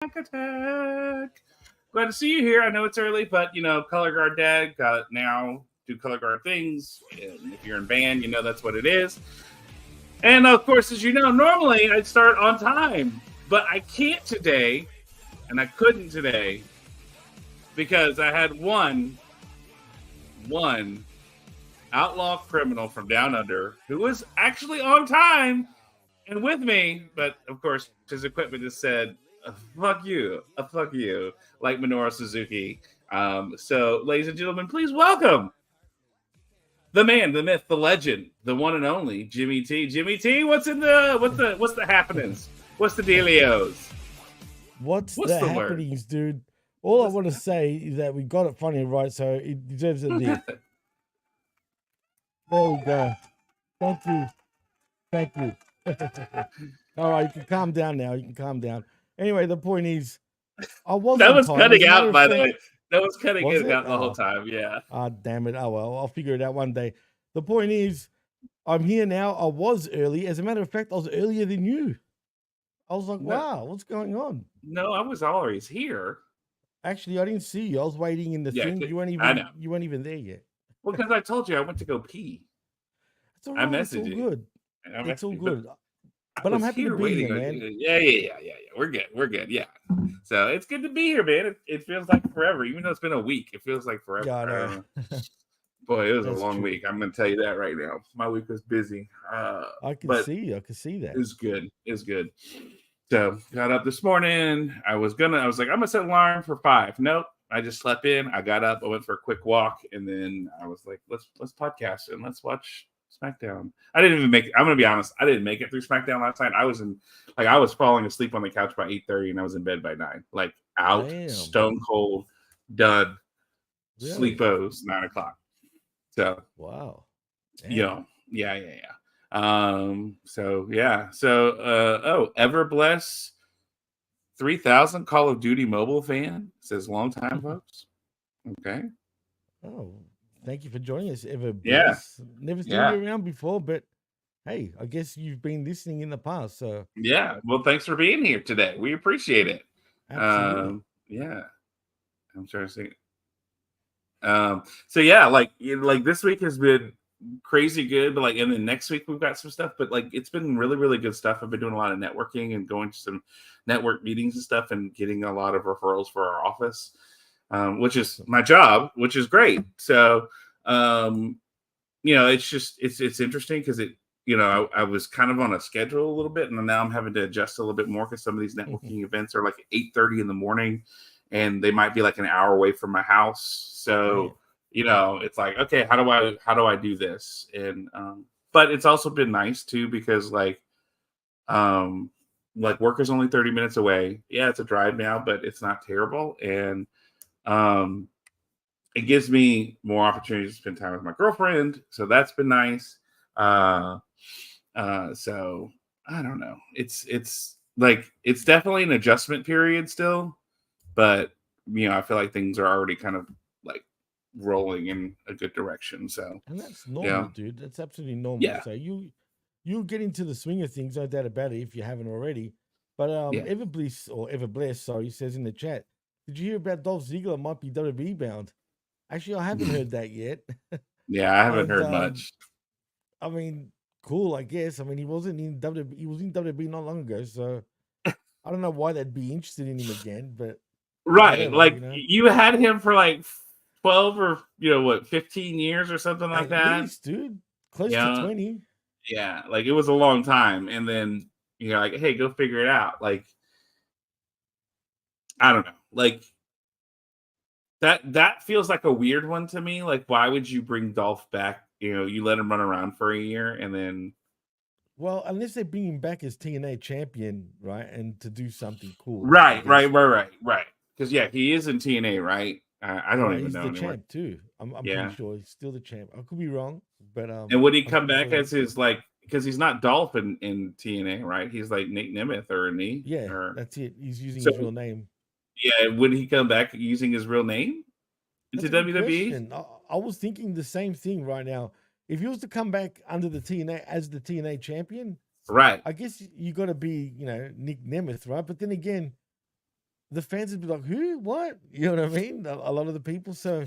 Attack. Glad to see you here. I know it's early, but Color Guard Dad got now do Color Guard things. And if you're in band, that's what it is. And of course, as you know, normally I'd start on time, but I can't today, and I couldn't today because I had one outlaw criminal from down under who was actually on time and with me, but of course his equipment just said, fuck you, like Minoru Suzuki. So, ladies and gentlemen, please welcome the man, the myth, the legend, the one and only Jimmy T. Jimmy T, what's the happenings? What's the dealios? What's the happenings, dude? All I want to say is that we got it funny right, so it deserves a lift. There we go. Thank you. All right, you can calm down now. You can calm down. Anyway, the point is, I wasn't. That was cutting out, by the way. That was cutting it out the whole time. Yeah. Ah, damn it. Oh well, I'll figure it out one day. The point is, I'm here now. I was early. As a matter of fact, I was earlier than you. I was like, wow, what's going on? No, I was always here. Actually, I didn't see you. I was waiting in the thing. You weren't even there yet. Well, because I told you I went to go pee. It's all right. It's all good. It's all good. But I'm happy to be here, man. Yeah. We're good. Yeah. So it's good to be here, man. It feels like forever, even though it's been a week. It feels like forever. God, boy, it was a long week. I'm going to tell you that right now. My week was busy. I can see that. It's good. It's good. So got up this morning. I was like, I'm gonna set an alarm for 5. Nope. I just slept in. I got up. I went for a quick walk, and then I was like, let's podcast and let's watch SmackDown. I didn't even make it. I'm gonna be honest. I didn't make it through SmackDown last night. I was falling asleep on the couch by 8:30, and I was in bed by 9. Like out, stone cold, done. Really? Sleepos 9 o'clock. So wow. Damn. Yeah. Everbless 3000 Call of Duty mobile fan says long time folks. Okay. Oh, thank you for joining us, Everbless. Yeah. Never seen you around before, but hey, I guess you've been listening in the past. So yeah. Well, thanks for being here today. We appreciate it. Absolutely. Yeah. I'm trying to see. So yeah, like this week has been crazy good, but and then next week we've got some stuff, but it's been really, really good stuff. I've been doing a lot of networking and going to some network meetings and stuff and getting a lot of referrals for our office, which is my job, which is great. So, it's interesting because I was kind of on a schedule a little bit, and now I'm having to adjust a little bit more because some of these networking events are like 8:30 in the morning, and they might be like an hour away from my house. So, it's like, okay, how do I do this? And but it's also been nice too because work is only 30 minutes away. Yeah, it's a drive now, but it's not terrible, and it gives me more opportunities to spend time with my girlfriend. So that's been nice. So I don't know. It's definitely an adjustment period still, but I feel like things are already kind of rolling in a good direction. So and that's normal, dude. That's absolutely normal. Yeah. So you'll get into the swing of things, no doubt about it, if you haven't already. But Everbless, sorry, says in the chat, did you hear about Dolph Ziggler might be WWE bound? Actually, I haven't heard that yet. Yeah, I haven't heard much. I mean, cool, I guess. I mean, he wasn't in WWE. He was in WWE not long ago, so I don't know why they'd be interested in him again. But right, whatever, you had him for 12 or 15 years or something like that. Least, dude, close to 20. Yeah, it was a long time, and then hey, go figure it out. I don't know, that feels like a weird one to me. Why would you bring Dolph back? You let him run around for a year and then. Well, unless they bring him back as TNA champion, right, and to do something cool. Right. Because he is in TNA, right? I don't even know. He's the champ too. I'm pretty sure he's still the champ. I could be wrong, but and would he come back as his because he's not Dolph in TNA, right? He's like Nate Nemeth or Nate. Yeah, that's it. He's using his real name. Yeah, would he come back using his real name into WWE? I was thinking the same thing right now. If he was to come back under the TNA as the TNA champion, right? I guess you got to be, Nick Nemeth, right? But then again, the fans would be like, "Who? What?" You know what I mean? A lot of the people. So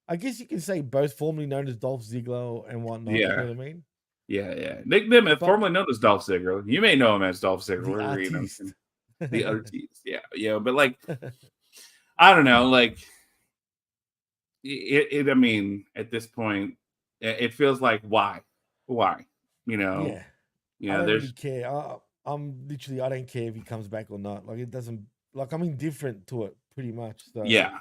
I guess you can say both formerly known as Dolph Ziggler and whatnot. You Yeah. know what I mean? Yeah. Nickname But formerly known as Dolph Ziggler. You may know him as Dolph the Ziggler, you know, artiste. the artiste. Yeah. But like, I don't know, like I mean, at this point, it feels like why? You know, I don't really there's care. I don't care if he comes back or not. Like it doesn't. Like I'm indifferent to it pretty much. So yeah.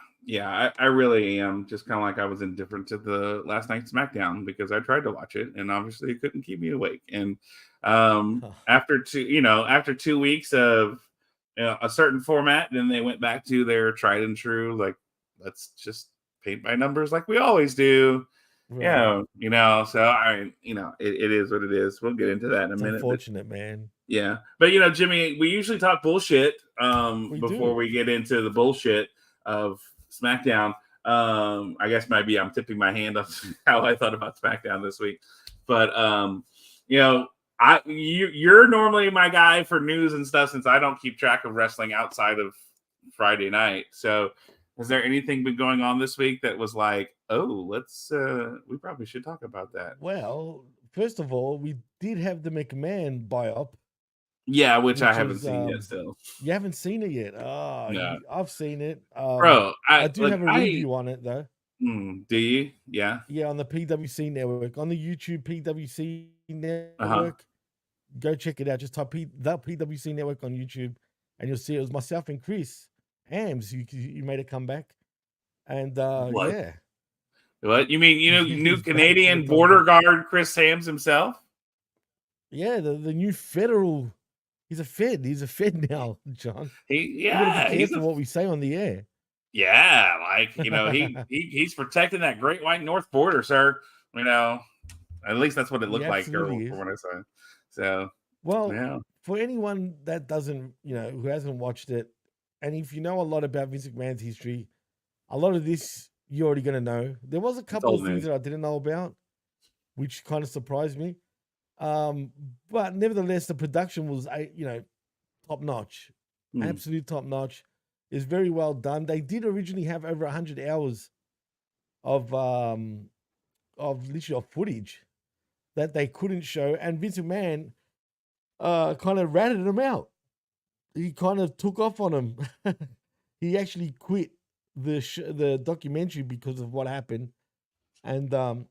I really am just kind of like I was indifferent to the last night's SmackDown because I tried to watch it and obviously it couldn't keep me awake. And after 2 weeks of a certain format, then they went back to their tried and true, like, let's just paint by numbers like we always do. right. So it is what it is. We'll get into that in a It's minute. unfortunate, man. Yeah. But Jimmy, we usually talk bullshit We before do. we get into the bullshit of SmackDown. I guess maybe I'm tipping my hand on how I thought about SmackDown this week. But you're normally my guy for news and stuff since I don't keep track of wrestling outside of Friday night. So has there anything been going on this week that was like, oh, we probably should talk about that? Well, first of all, we did have the McMahon buy-up. Yeah, which I haven't seen yet still. You haven't seen it yet? Oh, no. I've seen it. Bro, I do have a review on it, though. Do you? Yeah. Yeah, on the PWC network. On the YouTube PWC network. Go check it out. Just type the PWC network on YouTube, and you'll see it was myself and Chris Hams. You made a comeback. And What? yeah. What? You mean, new Canadian border guard Chris Hams himself? Yeah, the new federal. He's a Fed. He's a Fed now, John. He's what we say on the air. Yeah, like he's protecting that Great White North border, sir. At least that's what it looked like from what I saw. So, well, for anyone that doesn't, who hasn't watched it, and if you know a lot about Vince McMahon's history, a lot of this you're already going to know. There was a couple of things that I didn't know about, which kind of surprised me. But nevertheless, the production was, top notch, absolute top notch. It's very well done. They did originally have over 100 hours of literally footage that they couldn't show, and Vince McMahon kind of ratted them out. He kind of took off on them. He actually quit the documentary because of what happened, and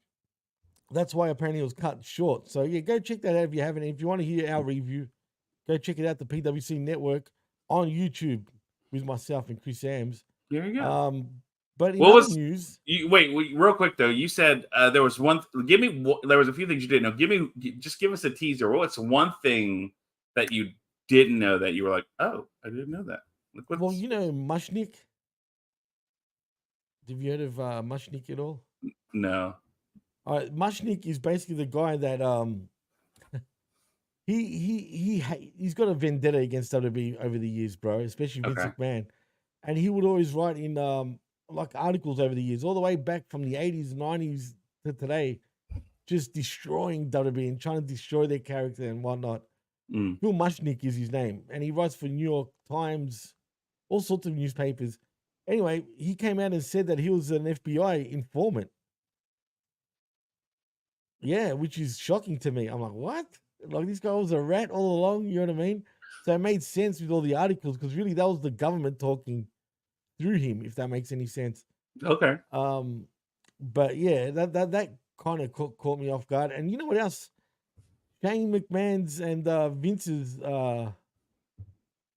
that's why apparently it was cut short. So yeah, go check that out if you haven't. If you want to hear our review, go check it out, the PWC Network on YouTube with myself and Chris Hams. There you go. But in other news, wait, real quick though. You said there was one. There was a few things you didn't know. Give us a teaser. What's one thing that you didn't know that you were like, oh, I didn't know that. Well, Mushnick. Have you heard of Mushnick at all? No. Mushnick is basically the guy that he's got a vendetta against WWE over the years, bro. Especially Vince McMahon, and he would always write in like articles over the years, all the way back from the 80s, 90s to today, just destroying WWE and trying to destroy their character and whatnot. Bill Mushnick is his name, and he writes for New York Times, all sorts of newspapers. Anyway, he came out and said that he was an FBI informant. Yeah, which is shocking to me. I'm like, what? Like, this guy was a rat all along, you know what I mean? So it made sense with all the articles, because really that was the government talking through him, if that makes any sense. Okay. But yeah, that kind of caught me off guard. And you know what else? Shane McMahon's and Vince's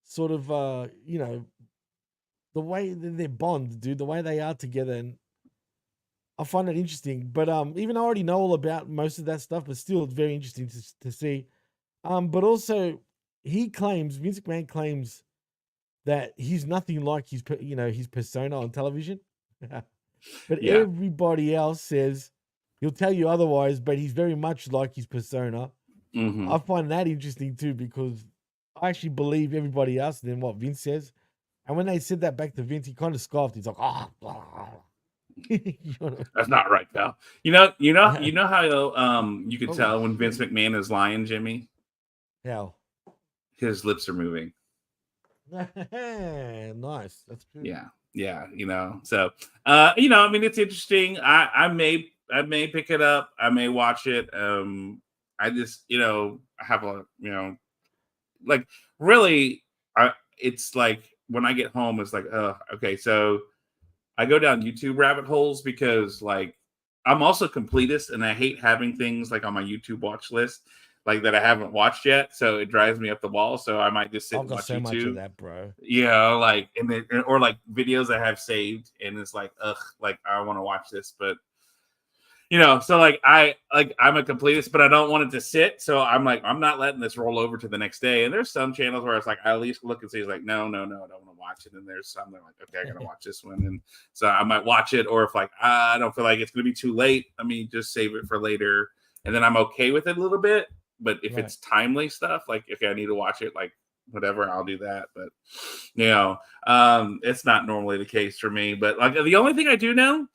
sort of the way they bond, dude, the way they are together, and I find that interesting. But even I already know all about most of that stuff, but still it's very interesting to see. But also Vince McMahon claims that he's nothing like his persona on television. But everybody else says he'll tell you otherwise, but he's very much like his persona. I find that interesting too, because I actually believe everybody else than what Vince says. And when they said that back to Vince, he kind of scoffed. He's like, that's not right, pal. You know how you could tell when Vince McMahon is lying, Jimmy? How? His lips are moving. Nice. That's true. Yeah, so I mean, it's interesting. I may pick it up, I may watch it. I just, I have a, like, really, it's like when I get home, it's like, okay, so I go down YouTube rabbit holes because, like, I'm also completist and I hate having things like on my YouTube watch list like that I haven't watched yet, so it drives me up the wall. So I might just sit I've and got watch so much of YouTube, that, bro. like, and then, or like videos I have saved, and it's like, ugh, like I want to watch this, but so like I'm a completist, but I don't want it to sit. So I'm like, I'm not letting this roll over to the next day. And there's some channels where it's like I at least look and see, it's like, no, I don't want to watch it. And there's some that are like, okay, I gotta watch this one. And so I might watch it, or if like I don't feel like it's gonna be too late, I mean, just save it for later. And then I'm okay with it a little bit. But if it's timely stuff, like, okay, I need to watch it, like whatever, I'll do that. But it's not normally the case for me. But like the only thing I do know,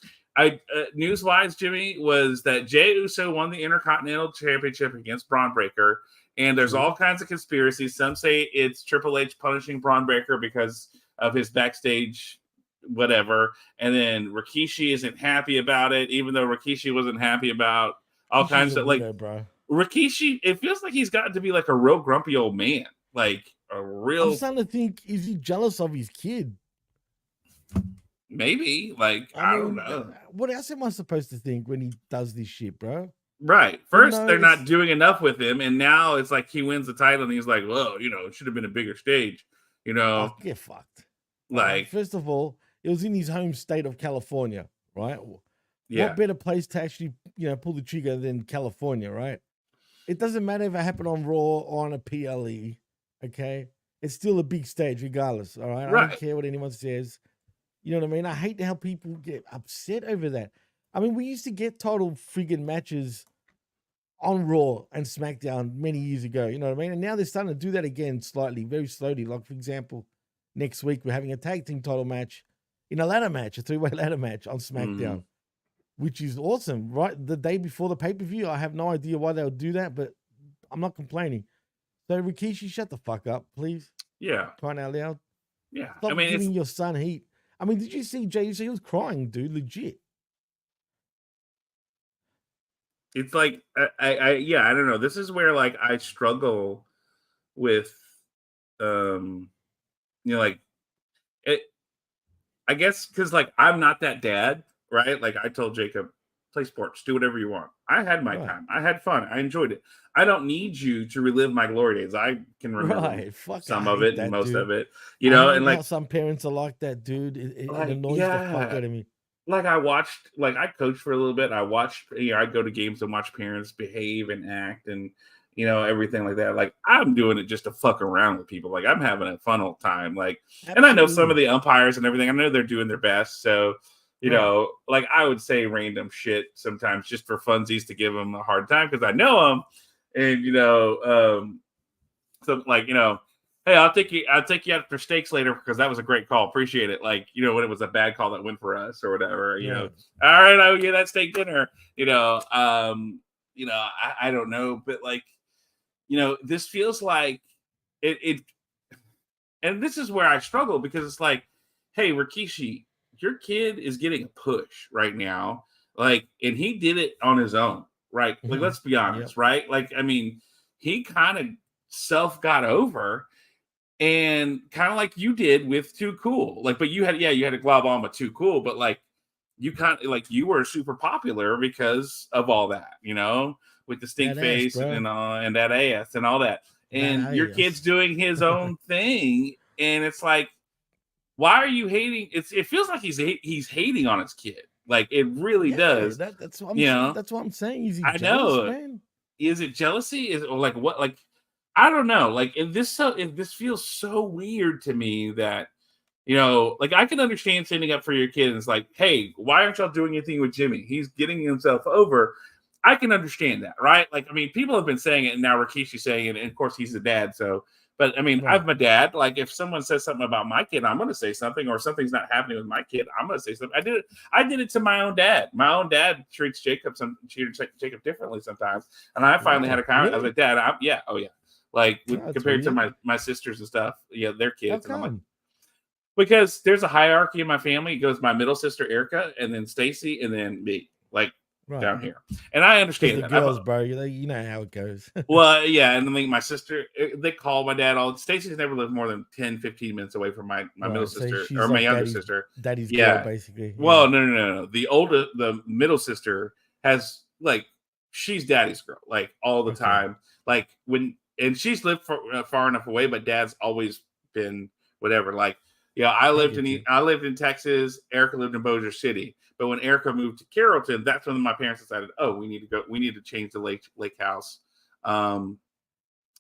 news wise, Jimmy, was that Jey Uso won the Intercontinental Championship against Braun Breaker, and there's all kinds of conspiracies. Some say it's Triple H punishing Braun Breaker because of his backstage whatever, and then Rikishi isn't happy about it, even though Rikishi wasn't happy about all kinds of like, bro. Rikishi. It feels like he's gotten to be like a real grumpy old man, like a real. I'm starting to think, is he jealous of his kid? Maybe, like, I don't know. What else am I supposed to think when he does this shit, bro? Right. First, they're not doing enough with him, and now it's like he wins the title, and he's like, "Well, it should have been a bigger stage." Oh, get fucked. Like, first of all, it was in his home state of California, right? Yeah. What better place to actually, pull the trigger than California, right? It doesn't matter if it happened on Raw or on a PLE, okay? It's still a big stage regardless, all right? I don't care what anyone says. You know what I mean? I hate how people get upset over that. I mean, we used to get title friggin' matches on Raw and SmackDown many years ago, you know what I mean? And now they're starting to do that again slightly, very slowly. Like, for example, next week we're having a tag team title match in a ladder match, a 3-way ladder match on SmackDown, which is awesome, right? The day before the pay-per-view, I have no idea why they would do that, but I'm not complaining. So, Rikishi, shut the fuck up, please. Yeah. Crying out loud. Yeah. Stop giving your son heat. I mean, did you see Jey Uso? He was crying, dude, legit. It's like, I don't know. This is where, like, I struggle with, like, it, I guess, because, like, I'm not that dad, right? Like, I told Jacob, play sports, do whatever you want. I had my time. I had fun. I enjoyed it. I don't need you to relive my glory days. I can remember some of it and most of it, and like, some parents are like that, dude. It annoys the fuck out of me. Like, I coached for a little bit. I watched, I go to games and watch parents behave and act and, everything like that. Like, I'm doing it just to fuck around with people. Like, I'm having a fun old time. Like, and I know some of the umpires and everything. I know they're doing their best. So, like, I would say random shit sometimes just for funsies to give them a hard time because I know them. And, so like, hey, I'll take you out for steaks later because that was a great call. Appreciate it. Like, when it was a bad call that went for us or whatever, all right, I'll get that steak dinner, I don't know, but like, this feels like it, and this is where I struggle because it's like, hey, Rikishi, your kid is getting a push right now. Like, and he did it on his own, right? Like, let's be honest, right? Like, I mean, he kind of self got over. And kind of like you did with Too Cool, like, but you had to glob on with Too Cool, but like you kind of like you were super popular because of all that, with the stink face and that ass and all that, and your kid's doing his own thing, and it's like, why are you hating? It feels like he's hating on his kid, like it really does. That's what I'm saying. Is he jealous, man? Is it jealousy? Is it like what? Like, I don't know. Like, this feels so weird to me that, like, I can understand standing up for your kid and it's like, hey, why aren't y'all doing anything with Jimmy? He's getting himself over. I can understand that, right? Like, I mean, people have been saying it, and now Rikishi's saying it, and of course he's the dad. So, but I mean, I'm a dad. Like, if someone says something about my kid, I'm going to say something, or something's not happening with my kid, I'm going to say something. I did it to my own dad. My own dad treats Jacob differently sometimes, and I finally had a comment. I was like, Dad, like That's compared to weird. my sisters and stuff. Yeah, their How kids, and I'm like, come? because there's a hierarchy in my family. It goes my middle sister Erica, and then Stacy, and then me, like Right. down here. And I Because understand the that. girls, bro, you know how it goes. Well, yeah, and I think my sister, they call my dad all. Stacy's never lived more than 10, 15 minutes away from my middle Right. So sister or she's my like younger sister. daddy's girl, Yeah. basically. Well, Yeah. no. The middle sister has like she's daddy's girl, like all the Okay. time. Like and she's lived far enough away, but dad's always been whatever. Like, yeah, I lived in Texas. Erica lived in Bossier City. But when Erica moved to Carrollton, that's when my parents decided, oh, we need to change the lake house. And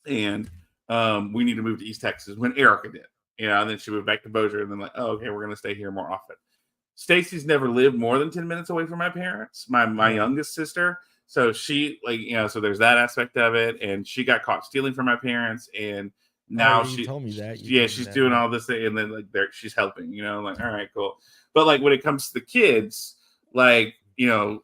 we need to move to East Texas when Erica did. And then she moved back to Bossier, and then like, oh, okay, we're gonna stay here more often. Stacy's never lived more than 10 minutes away from my parents, my youngest sister. So she so there's that aspect of it. And she got caught stealing from my parents, and now you told me that. she's doing all this thing, and then like she's helping, like, all right, cool. But like when it comes to the kids, like,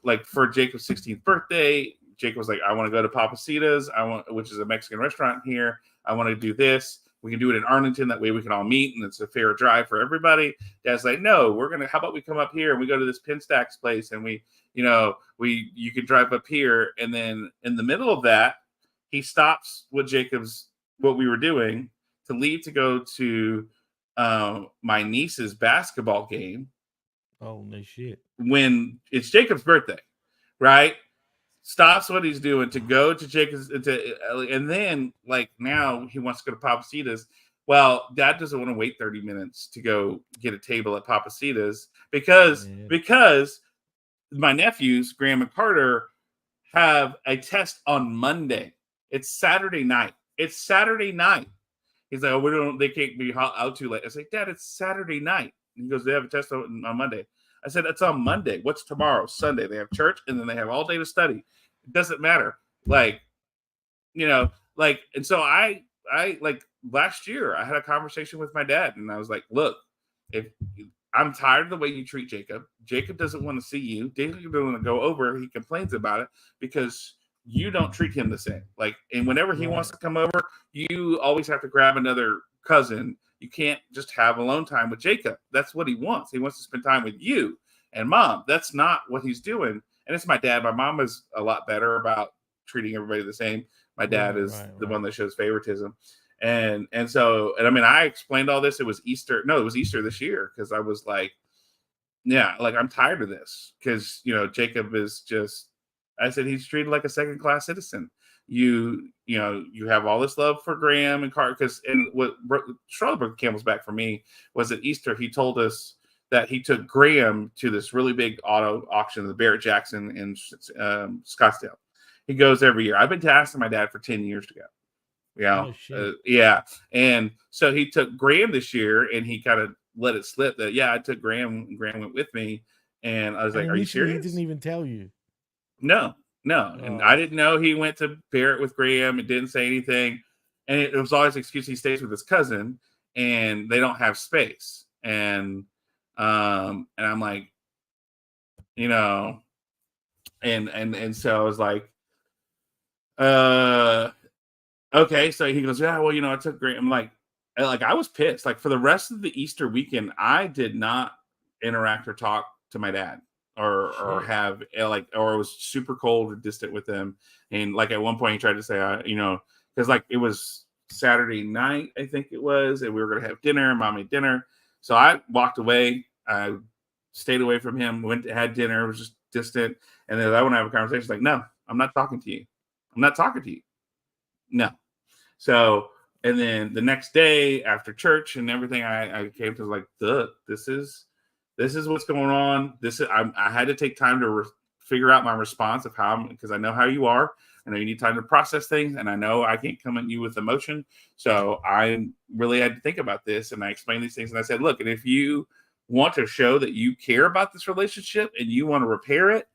like for Jacob's 16th birthday, Jacob was like, I want to go to Papacitas, which is a Mexican restaurant here. I want to do this. We can do it in Arlington. That way we can all meet, and it's a fair drive for everybody. Dad's like, no, how about we come up here and we go to this Pinstacks place, and you can drive up here. And then in the middle of that, he stops what we were doing to leave to go to my niece's basketball game. Oh, no shit. When it's Jacob's birthday, right? Stops what he's doing to go to Jacob's, and then like now he wants to go to Papacitas. Well, Dad doesn't want to wait 30 minutes to go get a table at Papacitas because my nephews, Graham and Carter, have a test on Monday. It's Saturday night. He's like, oh, they can't be out too late. I say, Dad, it's Saturday night. And he goes, they have a test on Monday. I said, it's on Monday. What's tomorrow? Sunday. They have church, and then they have all day to study. It doesn't matter. And so I like last year, I had a conversation with my dad, and I was like, look, if I'm tired of the way you treat Jacob. Jacob doesn't want to see you. Jacob doesn't want to go over. He complains about it because you don't treat him the same. Like, and whenever he wants to come over, you always have to grab another cousin. You can't just have alone time with Jacob. That's what he wants. He wants to spend time with you and Mom. That's not what he's doing. And it's my dad. My mom is a lot better about treating everybody the same. My dad is the one that shows favoritism. And I mean, I explained all this. It was Easter. No, it was Easter this year because I was like, yeah, like I'm tired of this because, Jacob is just, I said, he's treated like a second-class citizen. You have all this love for Graham and Carter and what Charlotte Campbell's back for me was at Easter. He told us that he took Graham to this really big auto auction, the Barrett Jackson in Scottsdale. He goes every year. I've been asking my dad for 10 years to go. Yeah. And so he took Graham this year, and he kind of let it slip that, I took Graham, and Graham went with me. And I was like, are you serious? He didn't even tell you. No. And I didn't know he went to Barrett with Graham. It didn't say anything. And it was always an excuse. He stays with his cousin, and they don't have space. And I'm like, and so I was like, okay. So he goes, yeah, well, I took Graham. I'm like, I was pissed. Like for the rest of the Easter weekend, I did not interact or talk to my dad. Or have or it was super cold or distant with him. And like at one point he tried to say, because like it was Saturday night, I think it was, and we were going to have dinner. Mom made dinner. So I walked away. I stayed away from him, had dinner. It was just distant. And then I want to have a conversation. Like, no, I'm not talking to you. No. So, and then the next day after church and everything, I came to like, this is what's going on. I had to take time to figure out my response of because I know how you are. I know you need time to process things, and I know I can't come at you with emotion. So I really had to think about this, and I explained these things, and I said, look, and if you want to show that you care about this relationship and you want to repair it,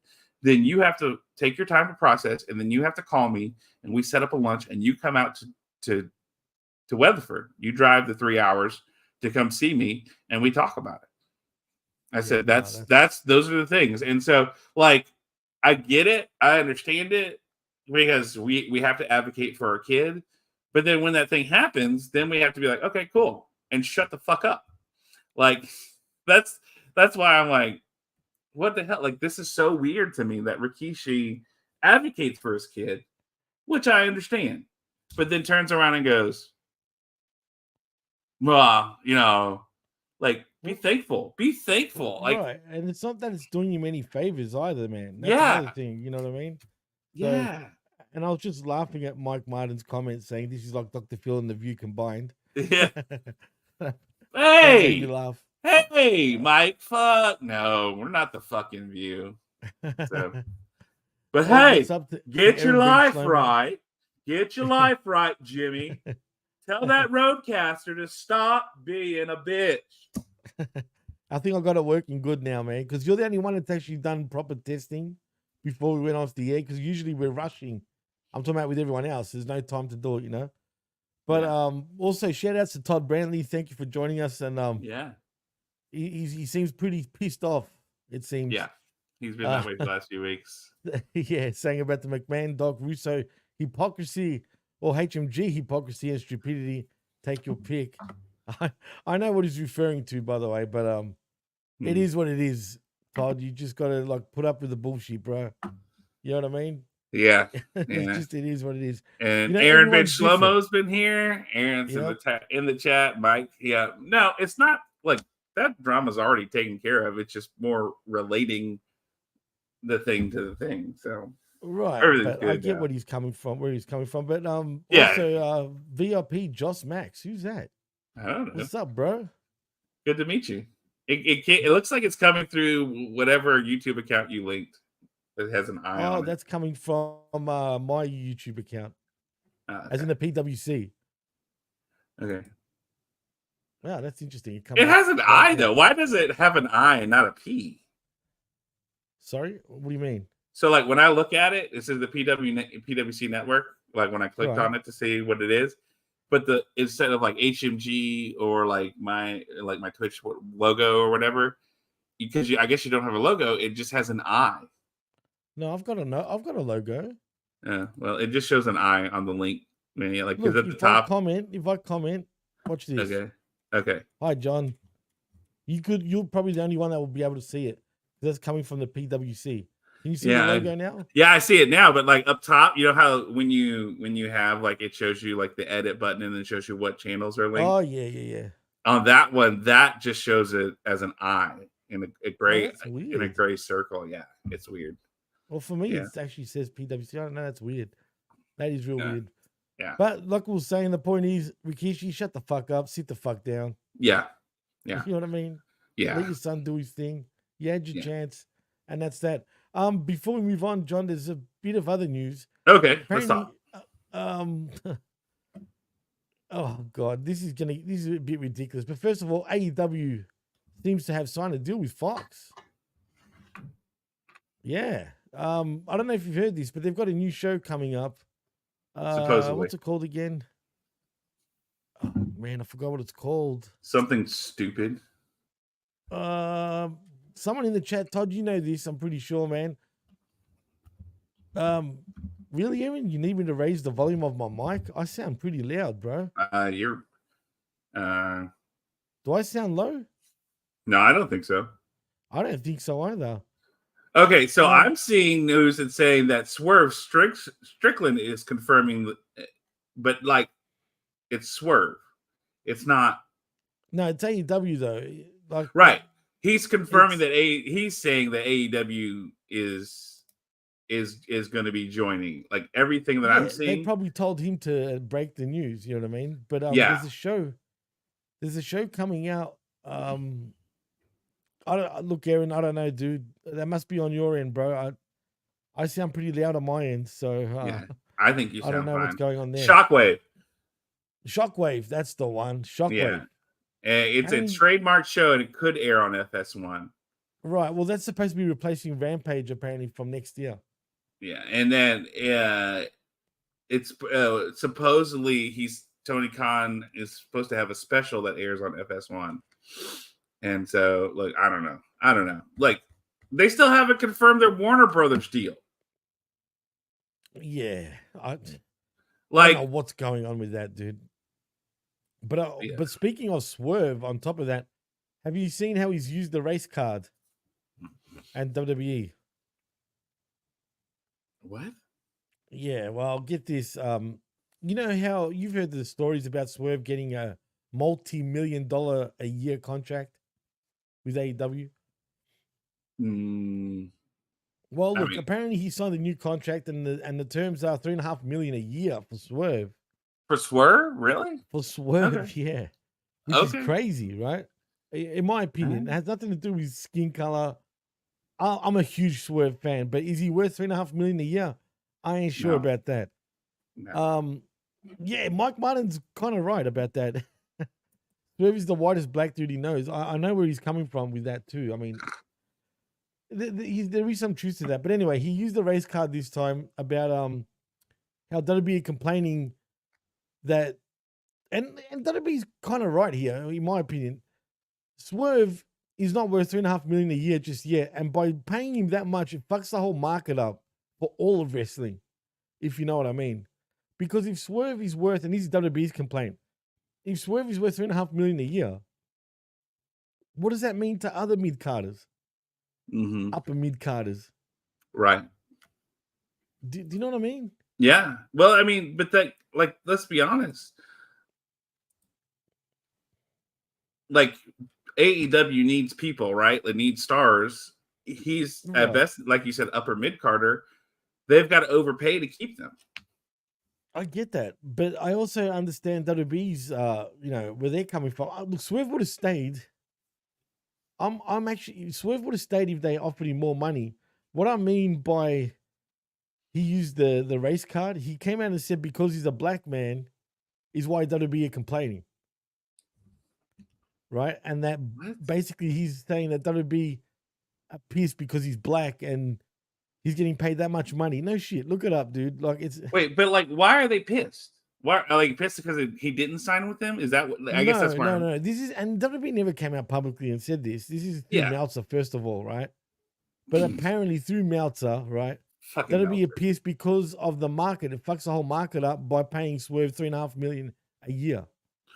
then you have to take your time to process, and then you have to call me, and we set up a lunch, and you come out to Weatherford. You drive the 3 hours to come see me, and we talk about it. I said, those are the things. And so like, I get it. I understand it because we have to advocate for our kid, But then when that thing happens, then we have to be like, okay, cool, and shut the fuck up. Like that's why I'm like, what the hell? Like, this is so weird to me that Rikishi advocates for his kid, which I understand, but then turns around and goes, well, like, be thankful. Be thankful. Like, right. And it's not that it's doing you many favors either, man. That's Yeah. another thing. You know what I mean? yeah. And I was just laughing at Mike Martin's comment saying this is like Dr. Phil and The View combined. Yeah. That made me Hey, laugh. hey, Mike. Fuck. No, we're not the fucking View. So, but Well, hey, it's up to get your Aaron Ben life Shlomo. right. Get your life right, Jimmy. Tell that roadcaster to stop being a bitch. I think I got it working good now, man, because you're the only one that's actually done proper testing before we went off the air, because usually we're rushing. I'm talking about with everyone else. There's no time to do it, you know? But Yeah. also shout outs to Todd Brantley. Thank you for joining us. And Yeah. he seems pretty pissed off, it seems. Yeah. He's been that way the last few weeks. Yeah, saying about the McMahon, Doc, Russo hypocrisy or HMG hypocrisy and stupidity. Take your pick. I know what he's referring to, by the way, but it is what it is, Todd. You just got to like put up with the bullshit, bro. You know what I mean? Yeah. It's just, it is what it is. And You know, Aaron Ben everyone's different. Shlomo's been here. Aaron's in the chat. Mike, yeah. No, it's not like that drama's already taken care of. It's just more relating the thing to the thing. So Right, everything's but good I get now. what he's coming from, where he's coming from. But Yeah. also VIP Joss Max. Who's that? I don't know. What's up, bro? Good to meet you. It looks like it's coming through whatever YouTube account you linked. It has an eye on it. That's coming from my YouTube account, as in the PWC. Okay. Wow, that's interesting. It has an eye though. Why does it have an eye and not a P? Sorry, what do you mean? So like when I look at it, it says the PWC network. Like when I clicked on it to see what it is, but instead of like HMG or like my Twitch logo or whatever, because I guess you don't have a logo, it just has an eye. No, I've got a logo. Yeah, well, it just shows an eye on the link. Like, look, at the top. If I comment, watch this. Okay. Hi, John. You're probably the only one that will be able to see it. That's coming from the PWC. Can you see the logo now? Yeah, I see it now. But like up top, you know how when you have like it shows you like the edit button and then it shows you what channels are linked. Oh yeah. On that one, that just shows it as an eye in a gray in a gray circle. Yeah, it's weird. Well, for me, it actually says PWC. I don't know. That's weird. That is real weird. Yeah. But like we were saying, the point is, Rikishi, shut the fuck up, sit the fuck down. Yeah. You know what I mean? Yeah. Let your son do his thing. You had your chance, and that's that. Before we move on, John, there's a bit of other news. Okay, let's talk. Oh god, this is a bit ridiculous. But first of all, AEW seems to have signed a deal with Fox. Yeah. I don't know if you've heard this, but they've got a new show coming up. Supposedly. What's it called again? Oh man, I forgot what it's called. Something stupid. Someone in the chat, Todd, you know this, I'm pretty sure, man. Really, Aaron? You need me to raise the volume of my mic? I sound pretty loud, bro. Do I sound low? No, I don't think so. I don't think so either. Okay, so I'm seeing news that's saying that Swerve Strickland is confirming, but like it's Swerve. It's not. No, it's AEW though. Like, right. He's confirming that he's saying that AEW is going to be joining. Like everything that I'm seeing. They probably told him to break the news, you know what I mean? But there's a show coming out. Look, Aaron, I don't know, dude. That must be on your end, bro. I sound pretty loud on my end, so I think you sound I don't know fine. what's going on there. Shockwave, that's the one. Shockwave. Yeah. It's a trademark show and it could air on FS1. Right. Well, that's supposed to be replacing Rampage apparently from next year. Yeah, and then it's supposedly Tony Khan is supposed to have a special that airs on FS1. And so, like, I don't know. Like, they still haven't confirmed their Warner Brothers deal. Yeah. I don't know Like, what's going on with that, dude. But yeah. but speaking of Swerve, on top of that, have you seen how he's used the race card and WWE? What? Yeah, well, get this. You know how you've heard the stories about Swerve getting a multi-million-dollar a year contract with AEW? Mm, Well, I look, mean, apparently he signed a new contract, and the terms are $3.5 million a year for Swerve. for Swerve, really? For Swerve, Okay. yeah, which is Okay. crazy, right? In my opinion, it has nothing to do with skin color. I'm a huge Swerve fan, but is he worth $3.5 million a year? I ain't sure No. about that. No. Yeah, Mike Martin's kind of right about that. Swerve is the whitest black dude he knows. I know where he's coming from with that too. I mean, there is some truth to that. But anyway, he used the race card this time about how WWE complaining that, and WWE's kind of right here, in my opinion. Swerve is not worth $3.5 million a year just yet, and by paying him that much, it fucks the whole market up for all of wrestling, if you know what I mean. Because if Swerve is worth, and this is WWE's complaint, if Swerve is worth $3.5 million a year, what does that mean to other mid carders, upper mid carders? Right. Do you know what I mean? Yeah. Well, I mean, but that, like, let's be honest. Like, AEW needs people, right? It needs stars. He's at Right. best, like you said, upper mid carder. They've got to overpay to keep them. I get that, but I also understand WWE's, where they're coming from. Look, Swerve would have stayed. I'm actually Swerve would have stayed if they offered him more money. What I mean by he used the race card, he came out and said because he's a black man is why WWE are complaining. Right? And that basically he's saying that WWE are pissed because he's black and he's getting paid that much money. No shit. Look it up, dude. Like it's Wait, but like, why are they pissed? Why are they pissed because he didn't sign with them? Is that what? I guess that's why. no. This is, and WWE never came out publicly and said this. This is through Meltzer, first of all, right? But apparently through Meltzer, right? Fucking WWE Meltzer. appears because of the market. It fucks the whole market up by paying Swerve $3.5 million a year.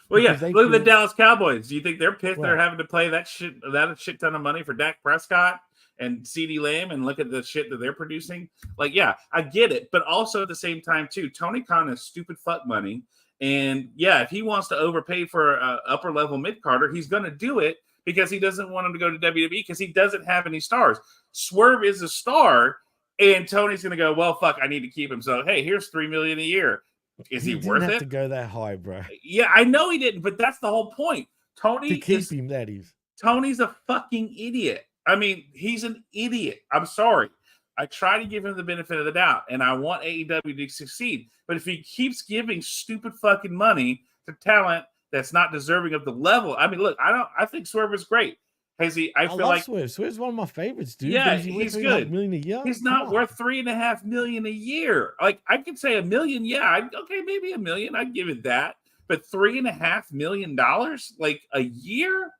Well, yeah. Because they Look at the feel- Dallas Cowboys. Do you think they're pissed they're Right. having to play that shit ton of money for Dak Prescott and CeeDee Lamb, and look at the shit that they're producing? Like, yeah, I get it, but also at the same time too, Tony Khan is stupid fuck money, and yeah, if he wants to overpay for upper level mid carder, he's going to do it because he doesn't want him to go to WWE because he doesn't have any stars. Swerve is a star, and Tony's going to go, well, fuck, I need to keep him. So hey, here's $3 million a year. Is he worth didn't have it? to go that high, bro. Yeah, I know he didn't, but that's the whole point. To keep him, that is. Tony's a fucking idiot. I mean, he's an idiot. I'm sorry. I try to give him the benefit of the doubt, and I want AEW to succeed. But if he keeps giving stupid fucking money to talent that's not deserving of the level, I mean, look, I think Swerve is great. I feel like Swerve. Swerve's one of my favorites, dude. Yeah, He's good. $million a year. He's not worth $3.5 million a year. Like, I could say $1 million. Yeah, okay, maybe $1 million. I'd give it that. But $3.5 million, like a year?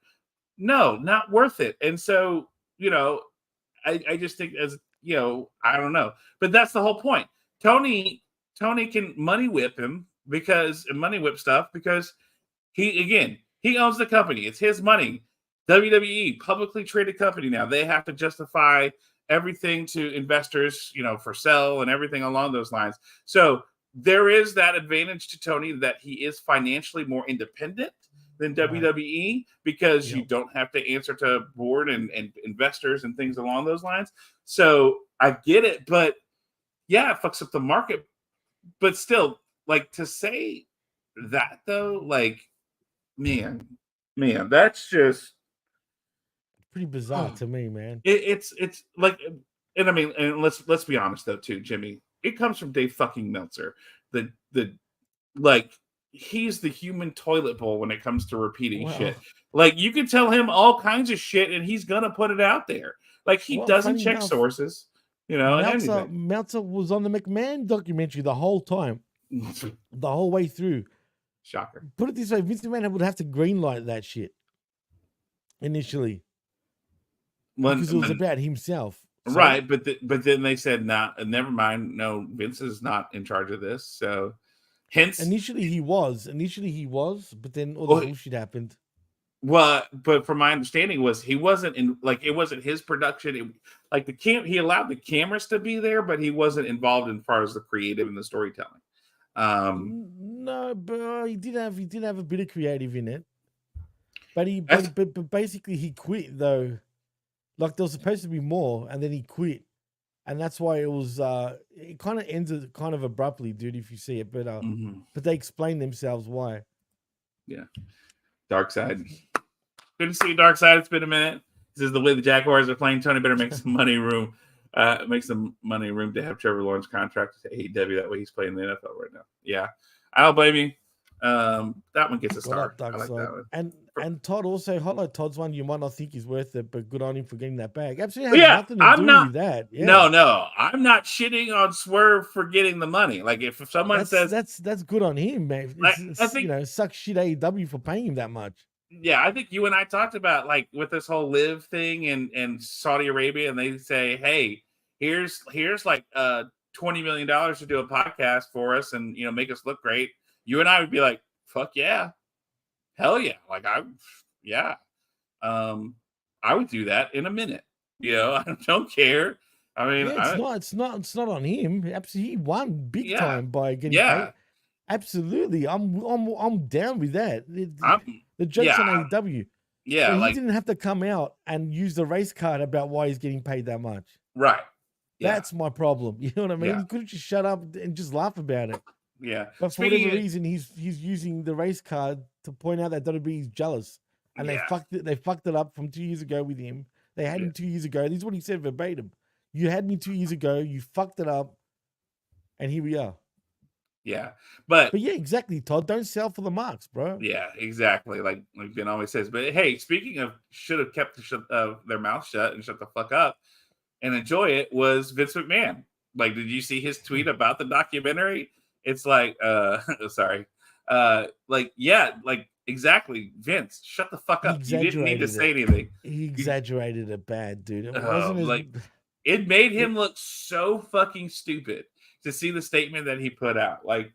No, not worth it. And so, I just think I don't know. But that's the whole point. Tony can money whip him money whip stuff because he owns the company. It's his money. WWE, publicly traded company now. They have to justify everything to investors, for sale and everything along those lines. So there is that advantage to Tony that he is financially more independent than WWE because you don't have to answer to board and investors and things along those lines. So I get it, but yeah, it fucks up the market. But still, like, to say that though, like, man, that's just pretty bizarre to me, man. It's like, and I mean, and let's be honest though, too, Jimmy. It comes from Dave fucking Meltzer. He's the human toilet bowl when it comes to repeating shit. Like, you can tell him all kinds of shit, and he's gonna put it out there. Like, he doesn't check sources, Meltzer was on the McMahon documentary the whole time, the whole way through. Shocker. Put it this way: Vince McMahon would have to greenlight that shit initially. Because it was about himself. Right, but then they said, never mind. No, Vince is not in charge of this. So, Hence, Initially he was, but then all well, the bullshit happened. but from my understanding was he wasn't in, like, it wasn't his production. Like he allowed the cameras to be there, but he wasn't involved in far as the creative and the storytelling. No, but he did have a bit of creative in it. But That's- but basically he quit though. Like there was supposed to be more, and then he quit, and that's why it was. It kind of ended kind of abruptly, dude. If you see it, but they explain themselves why. Yeah, Dark Side. Good to see you, Dark Side. It's been a minute. This is the way the Jaguars are playing. Tony better make some money room. Make some money room to have Trevor Lawrence contract to AEW. That way he's playing the NFL right now. Yeah, I don't blame you. That one gets a star. I like that one. And Todd also, Hotline Todd's one you might not think is worth it, but good on him for getting that bag. Absolutely has nothing to do with that. Yeah. No, I'm not shitting on Swerve for getting the money. Like if someone says that's good on him, man. I think suck shit AEW for paying him that much. Yeah, I think you and I talked about like with this whole live thing and Saudi Arabia, and they say, hey, here's like $20 million to do a podcast for us and make us look great. You and I would be like, fuck yeah. Hell yeah. Like I would do that in a minute. I don't care. I mean, it's not on him. Absolutely, he won big time by getting paid. Absolutely, I'm down with that. The joke's on AEW. Yeah, so he didn't have to come out and use the race card about why he's getting paid that much. Right. Yeah. That's my problem. You know what I mean? He could have just shut up and just laugh about it. Yeah. But for whatever reason, he's using the race card to point out that WWE is jealous, and they fucked it up from 2 years ago with him. They had him 2 years ago. This is what he said verbatim. You had me 2 years ago. You fucked it up, and here we are. Yeah, but yeah, exactly, Todd. Don't sell for the marks, bro. Yeah, exactly. Like Ben always says. But hey, speaking of should have kept their mouth shut and shut the fuck up and enjoy it, was Vince McMahon. Like, did you see his tweet about the documentary? It's like, sorry, like exactly, Vince, shut the fuck up. You didn't need to say anything. He exaggerated it bad, dude. It wasn't it made him look so fucking stupid to see the statement that he put out. Like,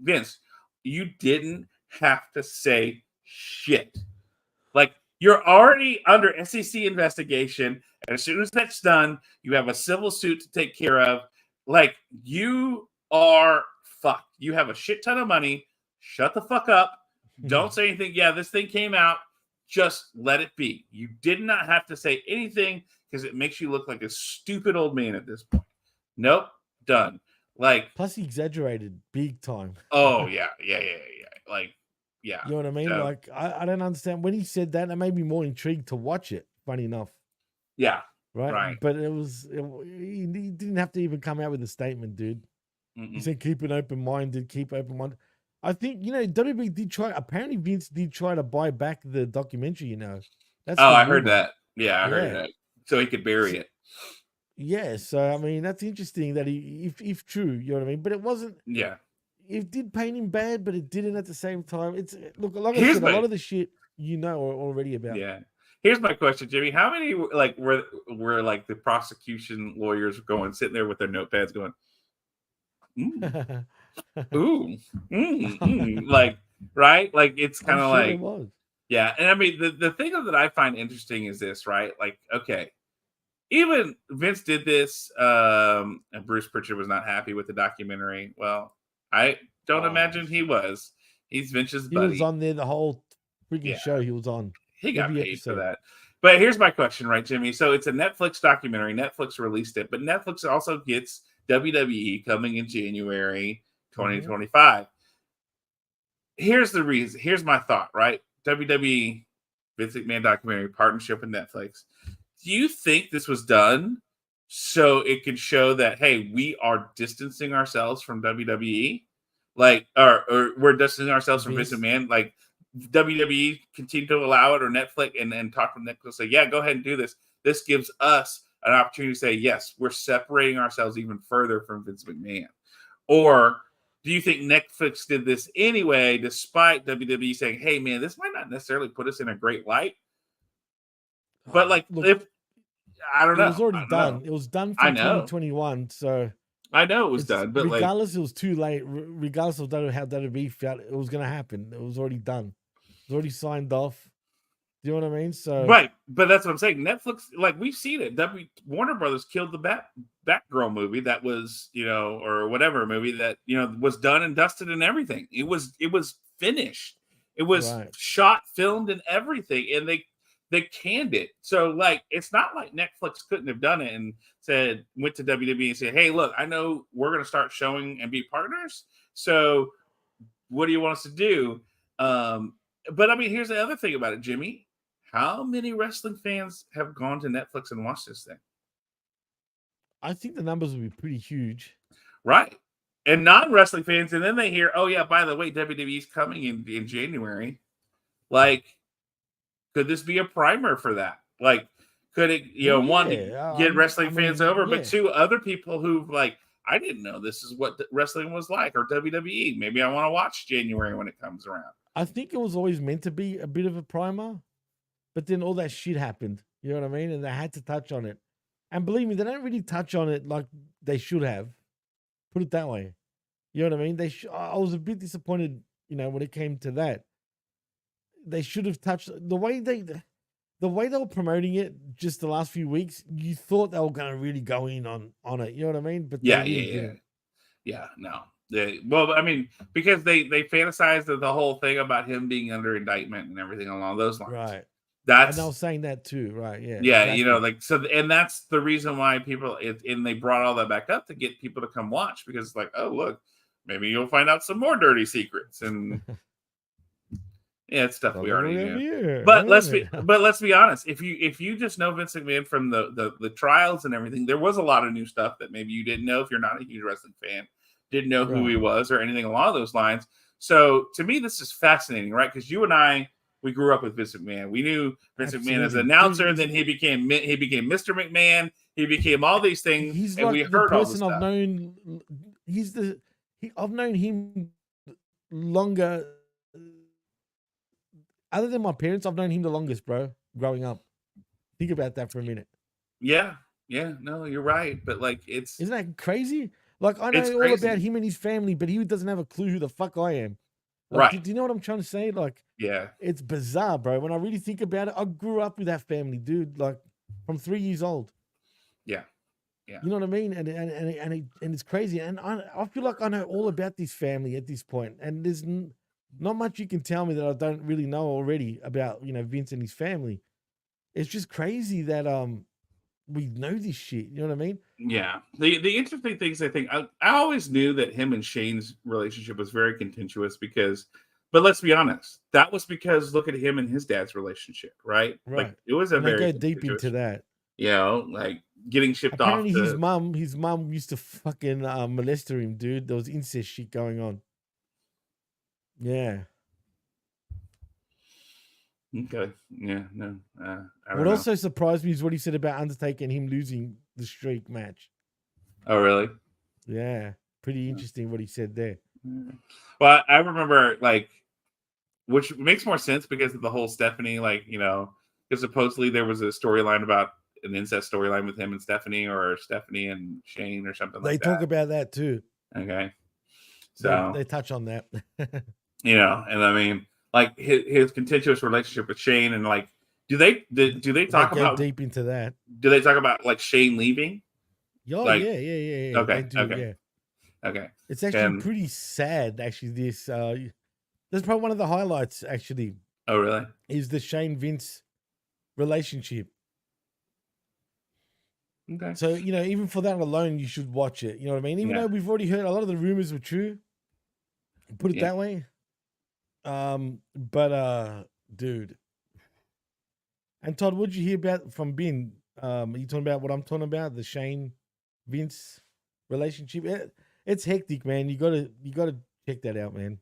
Vince, you didn't have to say shit. Like, you're already under SEC investigation. And as soon as that's done, you have a civil suit to take care of. Like, you are fucked. You have a shit ton of money. Shut the fuck up. Don't say anything. Yeah, this thing came out. Just let it be. You did not have to say anything because it makes you look like a stupid old man at this point. Nope. Done. Like, plus he exaggerated big time. Oh yeah. Like, yeah. You know what I mean? Like, I don't understand when he said that. It made me more intrigued to watch it. Funny enough. Yeah. Right. But he didn't have to even come out with a statement, dude. He said, keep an open minded, keep open minded. I think, WWE did try, apparently Vince did try to buy back the documentary, That's I heard that. Yeah, I heard that. So he could bury it. Yeah, so I mean that's interesting that if true, you know what I mean. But it wasn't. Yeah, it did paint him bad, but it didn't at the same time. It's like I said, a lot of the shit already about. Yeah. Here's my question, Jimmy. How many like were like the prosecution lawyers sitting there with their notepads going, like, right? Like, it's kind of like, yeah. And I mean, the thing that I find interesting is this, right? Like, okay. Even Vince did this, and Bruce Pritchard was not happy with the documentary. Well, I don't imagine he was. He's Vince's buddy. He was on there the whole freaking show he was on. He got paid for that. But here's my question, right, Jimmy? So it's a Netflix documentary. Netflix released it, but Netflix also gets WWE coming in January 2025. Here's the reason. Here's my thought, right? WWE, Vince McMahon documentary, partnership with Netflix. Do you think this was done so it could show that, hey, we are distancing ourselves from WWE? Like, or we're distancing ourselves from Vince McMahon? Like, WWE continue to allow it, or Netflix and talk to Netflix, say, yeah, go ahead and do this. This gives us an opportunity to say, yes, we're separating ourselves even further from Vince McMahon. Or do you think Netflix did this anyway, despite WWE saying, hey, man, this might not necessarily put us in a great light? But like, look, if I don't know, it was already done. It was done for 2021. So I know it was done, but regardless, it was too late. Regardless of how WWE felt, it was gonna happen. It was already done. It was already signed off. Do you know what I mean? So right, but that's what I'm saying. Netflix, like we've seen it. Warner Brothers killed the Batgirl movie that was, or whatever movie that was done and dusted and everything. It was finished. It was shot, filmed, and everything, and they canned it. So like, it's not like Netflix couldn't have done it and went to WWE and said, "Hey, look, I know we're going to start showing and be partners. So what do you want us to do?" But I mean, here's the other thing about it, Jimmy. How many wrestling fans have gone to Netflix and watched this thing? I think the numbers will be pretty huge. Right. And non-wrestling fans, and then they hear, "Oh yeah, by the way, WWE's coming in January." Like, could this be a primer for that? Like, could it, one, get wrestling fans over, but two, other people who like, I didn't know this is what wrestling was like, or WWE. Maybe I want to watch January when it comes around. I think it was always meant to be a bit of a primer, but then all that shit happened. You know what I mean? And they had to touch on it. And believe me, they don't really touch on it like they should have. Put it that way. You know what I mean? I was a bit disappointed, when it came to that. They should have touched the way they were promoting it just the last few weeks. You thought they were going to really go in on it. You know what I mean? But yeah. No. Well, I mean, because they fantasized the whole thing about him being under indictment and everything along those lines. Right. And I was saying that too, right? Yeah. Yeah, exactly. And that's the reason why people and they brought all that back up to get people to come watch, because it's like, oh look, maybe you'll find out some more dirty secrets, and it's stuff we already knew. But let's be honest. If you just know Vince McMahon from the trials and everything, there was a lot of new stuff that maybe you didn't know if you're not a huge wrestling fan, didn't know who he was or anything along those lines. So to me, this is fascinating, right? Because you and I, we grew up with Vince McMahon. We knew Vince McMahon as an announcer. Then he became Mr. McMahon. He became all these things, he's and like we the heard all this person stuff. I've known. I've known him longer. Other than my parents, I've known him the longest, bro. Growing up, think about that for a minute. Yeah. No, you're right. But like, isn't that crazy? Like, I know all about him and his family, but he doesn't have a clue who the fuck I am. Like, right. Do you know what I'm trying to say? Like, yeah, it's bizarre, bro. When I really think about it, I grew up with that family, dude. Like, from 3 years old. Yeah. You know what I mean? And it's crazy. And I feel like I know all about this family at this point. And there's not much you can tell me that I don't really know already about, Vince and his family. It's just crazy that we know this shit. You know what I mean? Yeah. The interesting things, I think, I always knew that him and Shane's relationship was very contentious but let's be honest, that was because look at him and his dad's relationship, right? Right. Like, it was a very go deep into that. Like getting shipped Apparently off. His mom used to fucking molest him, dude. There was incest shit going on. Yeah. Okay. Yeah. No. What also surprised me is what he said about Undertaker and him losing the streak match. Oh, really? Yeah. Pretty interesting what he said there. Well, I remember, like, which makes more sense because of the whole Stephanie, like, because supposedly there was a storyline about an incest storyline with him and Stephanie, or Stephanie and Shane, or something like that. They talk about that too. Okay. So they touch on that. And I mean, like his contentious relationship with Shane, and like, do they talk about deep into that? Do they talk about like Shane leaving? Oh, like, yeah. Okay. Okay. It's actually pretty sad. Actually, this that's probably one of the highlights. Actually. Oh, really? Is the Shane Vince relationship? Okay. So even for that alone, you should watch it. You know what I mean? Even though we've already heard a lot of the rumors were true. Put it that way. But dude. And Todd, what did you hear about from Ben? Are you talking about what I'm talking about? The Shane Vince relationship? It's hectic, man. You gotta check that out, man.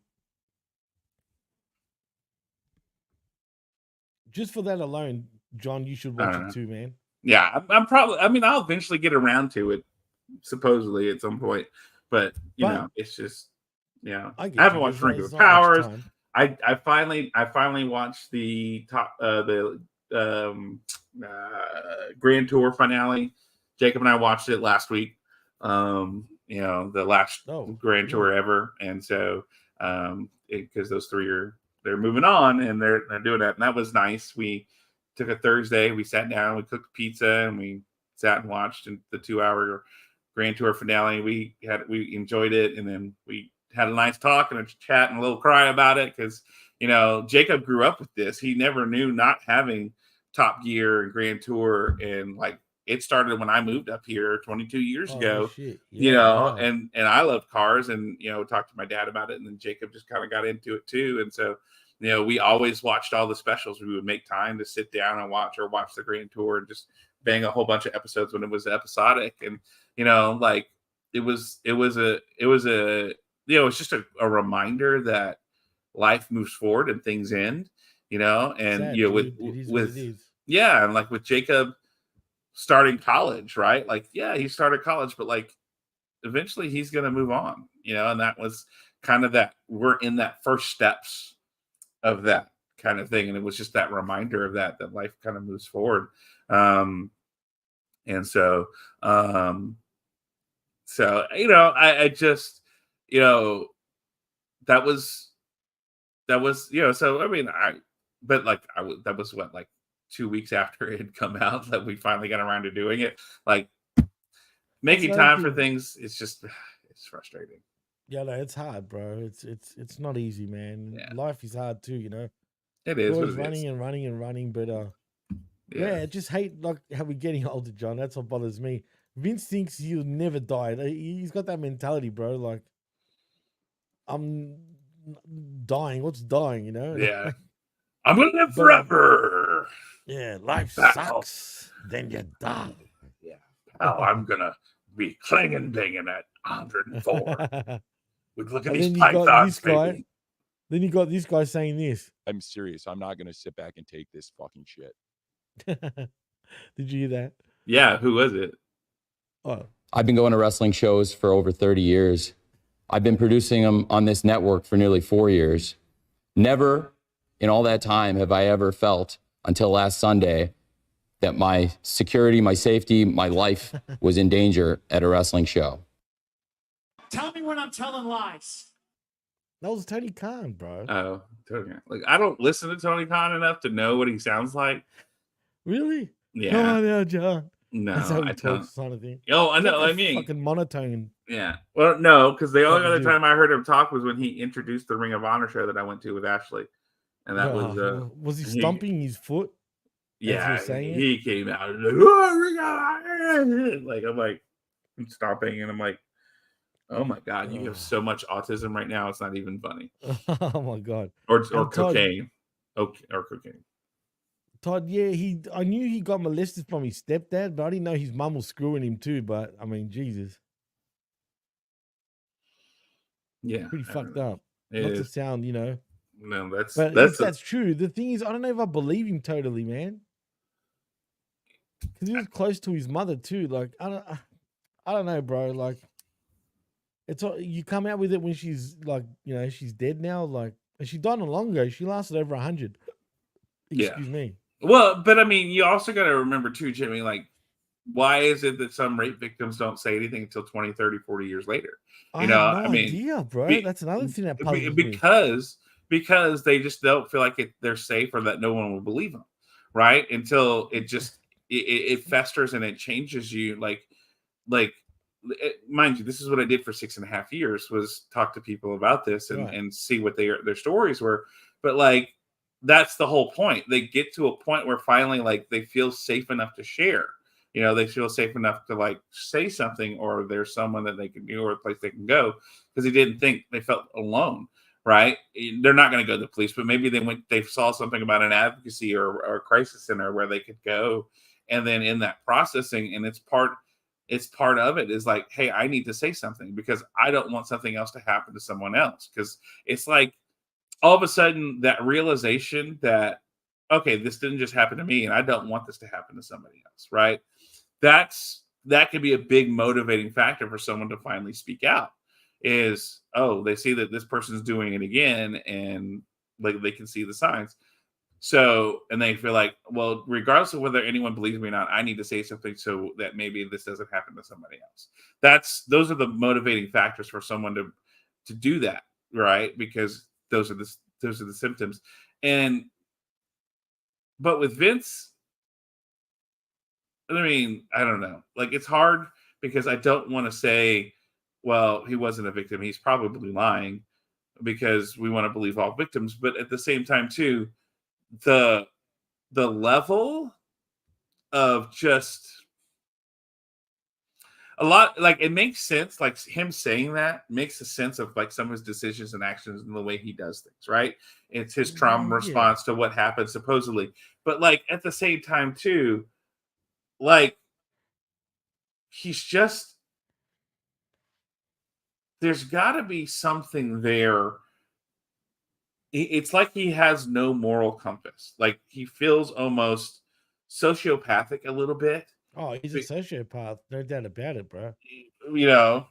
Just for that alone, John, you should watch it too, man. Yeah, I'm probably. I mean, I'll eventually get around to it, supposedly at some point. But it's just, I haven't watched Ring of Powers. I finally watched the Grand Tour finale. Jacob and I watched it last week. the last Grand Tour ever. And so, because those three they're moving on and they're doing that. And that was nice. We took a Thursday, we sat down, we cooked pizza, and we sat and watched the 2-hour Grand Tour finale. We enjoyed it. And then we had a nice talk and a chat and a little cry about it. Cause Jacob grew up with this. He never knew not having Top Gear and Grand Tour. And like, it started when I moved up here 22 years ago, and I love cars and, talked to my dad about it. And then Jacob just kind of got into it too. And so, we always watched all the specials. We would make time to sit down and watch the Grand Tour and just bang a whole bunch of episodes when it was episodic. And, like it was just a reminder that life moves forward and things end, and, and like with Jacob starting college, right? Like, yeah, he started college, but like eventually he's going to move on, and that was kind of that we're in that first steps of that kind of thing. And it was just that reminder of that life kind of moves forward. And so, I just, that was, so, I mean, that was what, like 2 weeks after it had come out that we finally got around to doing it. Like making time for things, it's frustrating. Yeah, no, it's hard, bro. It's not easy, man. Yeah. Life is hard too, It is. Always running and running, but I just hate like how we're getting older, John. That's what bothers me. Vince thinks he'll never die. He's got that mentality, bro. Like, I'm dying. What's dying, Yeah. I'm gonna live forever. Yeah, life sucks. Then you die. Yeah. Oh, I'm gonna be clanging dinging at 104. Look at these pythons, baby. Then you got this guy saying this. I'm serious. I'm not gonna sit back and take this fucking shit. Did you hear that? Yeah, who was it? Oh. I've been going to wrestling shows for over 30 years. I've been producing them on this network for nearly 4 years. Never in all that time have I ever felt, until last Sunday, that my security, my safety, my life was in danger at a wrestling show. Tell me when I'm telling lies. That was Tony Khan, bro. Oh, Tony. Like, I don't listen to Tony Khan enough to know what he sounds like. Really? Yeah. Come on now, John. No, I don't. Kind of thing. Oh, I know. Like I mean, fucking monotone. Yeah. Well, no, because the only other time I heard him talk was when he introduced the Ring of Honor show that I went to with Ashley, and that was he stomping his foot? Yeah, he came out and like, oh, Ring of Honor! Like I'm stomping, and I'm like, oh my god, you have so much autism right now. It's not even funny. Oh my god. Or cocaine. Okay, or cocaine. Todd, yeah, I knew he got molested from his stepdad, but I didn't know his mum was screwing him too. But I mean, Jesus. Yeah. Pretty fucked up. Not to sound, No, that's true. The thing is, I don't know if I believe him totally, man. Because he was close to his mother too. Like, I don't know, bro. Like, you come out with it when she's like, she's dead now. Like, and she died not long ago. She lasted over 100. Excuse me. Well, but I mean, you also got to remember too, Jimmy, like, why is it that some rape victims don't say anything until 20, 30, 40 years later? I have no idea, bro. That's another thing that puzzles me. Because they just don't feel like they're safe or that no one will believe them, right? Until it just it festers and it changes you. Mind you, this is what I did for 6.5 years, was talk to people about this and see what their stories were. But like, that's the whole point. They get to a point where finally, like, they feel safe enough to share. They feel safe enough to like say something, or there's someone that they can do or a place they can go, because they felt alone, right? They're not going to go to the police, but maybe they saw something about an advocacy or a crisis center where they could go. And then in that processing, and it's part of it is like, hey, I need to say something because I don't want something else to happen to someone else. Because it's like, all of a sudden that realization that, okay, this didn't just happen to me and I don't want this to happen to somebody else, right? That could be a big motivating factor for someone to finally speak out, is, oh, they see that this person's doing it again and like they can see the signs. So, and they feel like, well, regardless of whether anyone believes me or not, I need to say something so that maybe this doesn't happen to somebody else. Those are the motivating factors for someone to do that, right? Because those are the symptoms. But with Vince, I mean, I don't know. Like, it's hard because I don't want to say, well, he wasn't a victim. He's probably lying, because we want to believe all victims. But at the same time, too, the level of just a lot, like, it makes sense. Like, him saying that makes a sense of like some of his decisions and actions and the way he does things, right? It's his trauma response to what happened supposedly. But like at the same time, too, like, he's just, there's got to be something there. It's like he has no moral compass. Like, he feels almost sociopathic a little bit. Oh, he's a sociopath, no doubt about it, bro. I don't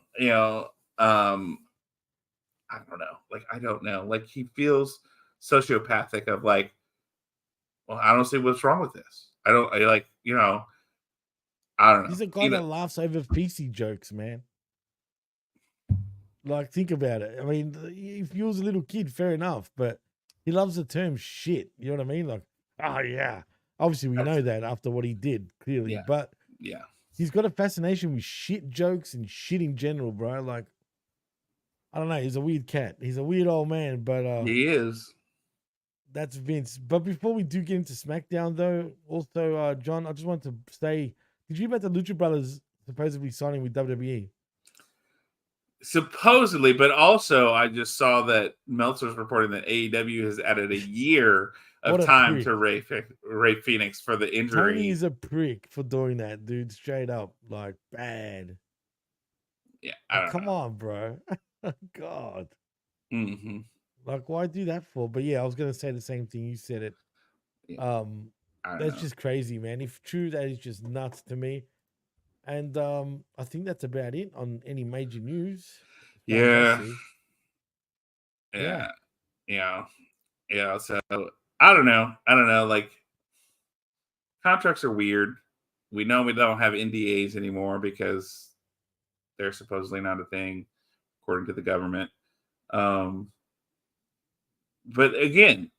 know. Like, I don't know. Like, he feels sociopathic of like, well, I don't see what's wrong with this. I don't know. He's a guy that laughs over PC jokes, man. Like, think about it. I mean, if you was a little kid, fair enough, but he loves the term shit. You know what I mean? Like, oh yeah. Obviously, we know that after what he did, clearly. Yeah. But yeah, he's got a fascination with shit jokes and shit in general, bro. Like, I don't know. He's a weird cat. He's a weird old man, but he is. That's Vince. But before we do get into SmackDown, though, also, John, I just want to say, did you hear about the Lucha Brothers supposedly signing with WWE? Supposedly, but also I just saw that Meltzer's reporting that AEW has added a year of time to Ray Phoenix for the injury. Tony is a prick for doing that, dude. Straight up, like, bad. Yeah, come on, bro. God. Mm-hmm. Like, why do that for? But yeah, I was gonna say the same thing. You said it. Yeah. That's just crazy, man. If true, that is just nuts to me. And I think that's about it on any major news. Yeah. So I don't know. Like, contracts are weird. We know we don't have NDAs anymore because they're supposedly not a thing, according to the government. But again,